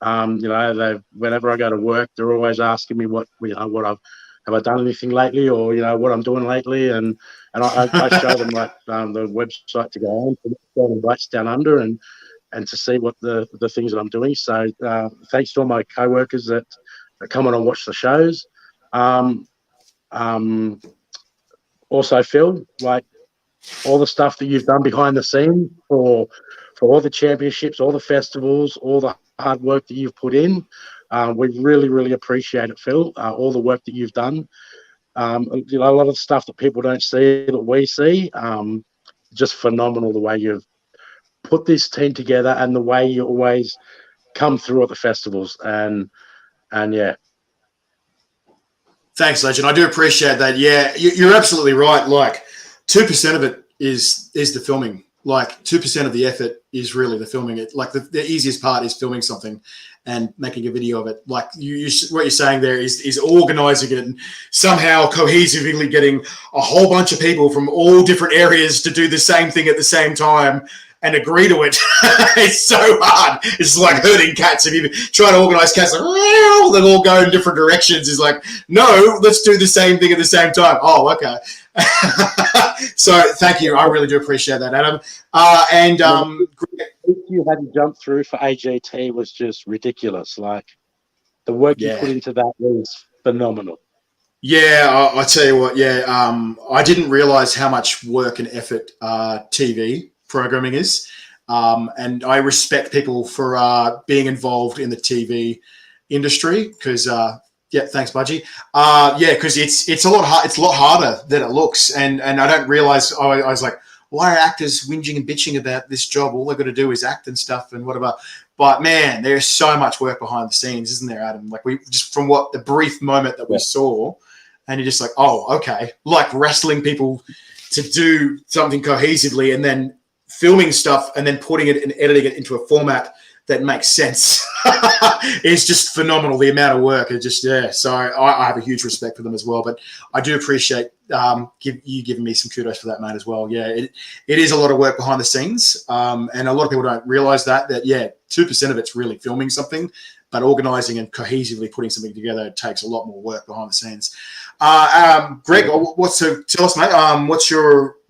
Whenever I go to work, they're always asking me what have I done anything lately, or what I'm doing lately, and I show them the website to go on, to go on Bites Down Under, and to see what the things that I'm doing. So thanks to all my co-workers that come on and watch the shows. Also, Phil, all the stuff that you've done behind the scenes for all the championships, all the festivals, all the hard work that you've put in. We really, really appreciate it, Phil. All the work that you've done. A lot of stuff that people don't see that we see. Just phenomenal the way you've put this team together and the way you always come through at the festivals. And yeah. Thanks, Legend. I do appreciate that. Yeah, you're absolutely right. 2% of it is the filming. 2% of the effort is really the filming. It the easiest part is filming something and making a video of it. What you're saying there is organizing it and somehow cohesively getting a whole bunch of people from all different areas to do the same thing at the same time and agree to it. It's so hard. It's like herding cats. If you try to organize cats, they'll all go in different directions. It's like, no, let's do the same thing at the same time. Oh, okay. So thank you. I really do appreciate that, Adam. If you hadn't jumped through for AGT was just ridiculous. The work you put into that was phenomenal. Yeah, I tell you what. Yeah, I didn't realize how much work and effort TV programming is, and I respect people for being involved in the TV industry because. Yeah, thanks, Budgie. Because it's a lot hard. It's a lot harder than it looks, and I don't realize. I was like, why are actors whinging and bitching about this job? All they've got to do is act and stuff and whatever. But man, there's so much work behind the scenes, isn't there, Adam? We just from what the brief moment that we saw, and you're just like, oh, okay, wrestling people to do something cohesively, and then filming stuff, and then putting it and editing it into a format that makes sense. It's just phenomenal, the amount of work. It's just, so I have a huge respect for them as well. But I do appreciate you giving me some kudos for that, mate, as well. Yeah, it is a lot of work behind the scenes. And a lot of people don't realize that 2% of it's really filming something, but organizing and cohesively putting something together takes a lot more work behind the scenes. Greg, tell us, mate, what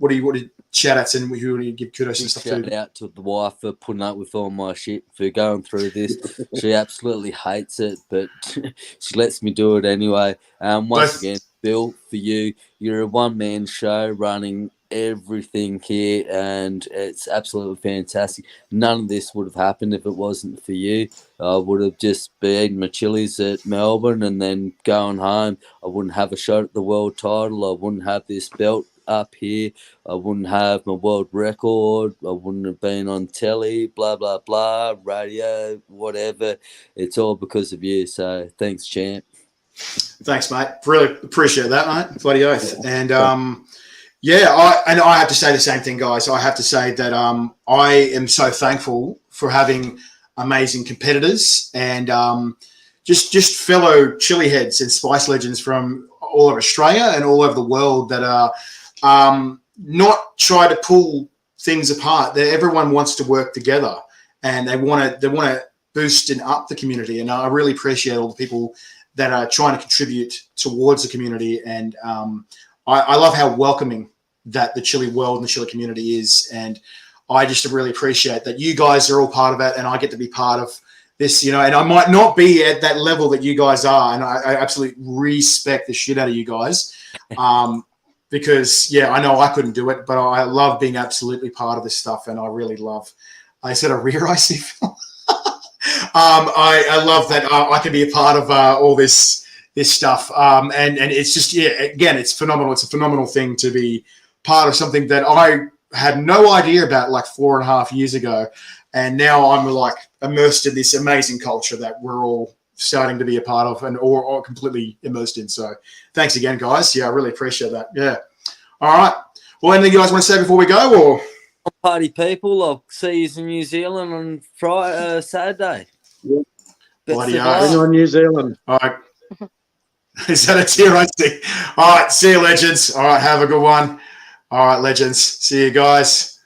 do you shout outs and who do you give kudos and stuff to? Shout out to the wife for putting up with all my shit, for going through this. She absolutely hates it, but she lets me do it anyway. Once again, Bill, for you, you're a one-man show running everything here, and it's absolutely fantastic. None of this would have happened if it wasn't for you. I would have just been my Chillies at Melbourne and then going home. I wouldn't have a shot at the world title. I wouldn't have this belt up here. I wouldn't have my world record. I wouldn't have been on telly, blah, blah, blah, radio, whatever. It's all because of you. So thanks, champ. Thanks, mate. Really appreciate that, mate. Bloody oath. And I have to say the same thing, guys. I have to say that I am so thankful for having amazing competitors and just fellow chili heads and spice legends from all over Australia and all over the world that are not try to pull things apart. Everyone wants to work together, and they want to boosting up the community. And I really appreciate all the people that are trying to contribute towards the community. And I love how welcoming that the Chilli world and the Chilli community is. And I just really appreciate that you guys are all part of it, and I get to be part of this, and I might not be at that level that you guys are. And I absolutely respect the shit out of you guys. Because, I know I couldn't do it, but I love being absolutely part of this stuff. And I really love, I said a rear icy film. I love that I can be a part of all this stuff. And it's just, again, it's phenomenal. It's a phenomenal thing to be part of something that I had no idea about like 4.5 years ago. And now I'm like immersed in this amazing culture that we're all starting to be a part of and or completely immersed in. So thanks again, guys. I really appreciate that. Yeah. All right. Well, anything you guys want to say before we go, or? Party people, I'll see you in New Zealand on Friday, Saturday. Yep. Bloody Bring on New Zealand. All right. Is that a tear I see? All right. See you, legends. All right. Have a good one. All right, legends. See you guys.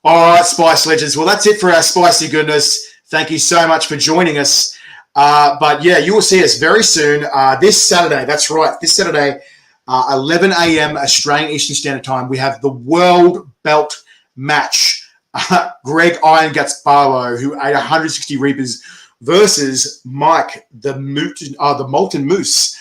All right, Spice Legends. Well, that's it for our spicy goodness. Thank you so much for joining us. But you will see us very soon. This Saturday, that's right, this Saturday, 11 a.m. Australian Eastern Standard Time, we have the World Belt match. Greg Iron Guts Barlow, who ate 160 Reapers, versus Mike, the Molten Moose.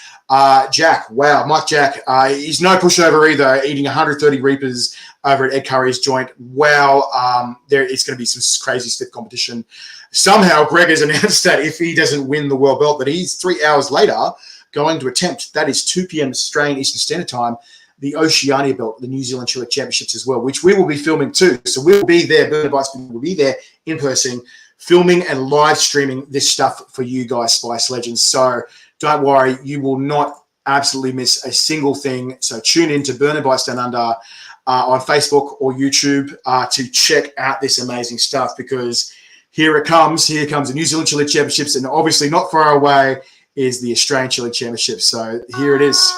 Jack, wow, Mike Jack, he's no pushover either, eating 130 Reapers over at Ed Curry's joint. Wow, it's going to be some crazy stiff competition. Somehow, Greg has announced that if he doesn't win the World Belt, that he's 3 hours later going to attempt, that is 2 p.m. Australian Eastern Standard Time, the Oceania Belt, the New Zealand Chilli Championships as well, which we will be filming too. So we'll be there, Burner Bites will be there in person, filming and live streaming this stuff for you guys, Spice Legends. So don't worry, you will not absolutely miss a single thing. So tune in to Burner Bites Down Under on Facebook or YouTube to check out this amazing stuff, because here it comes. Here comes the New Zealand Chilli Championships, and obviously not far away is the Australian Chilli Championships. So here it is.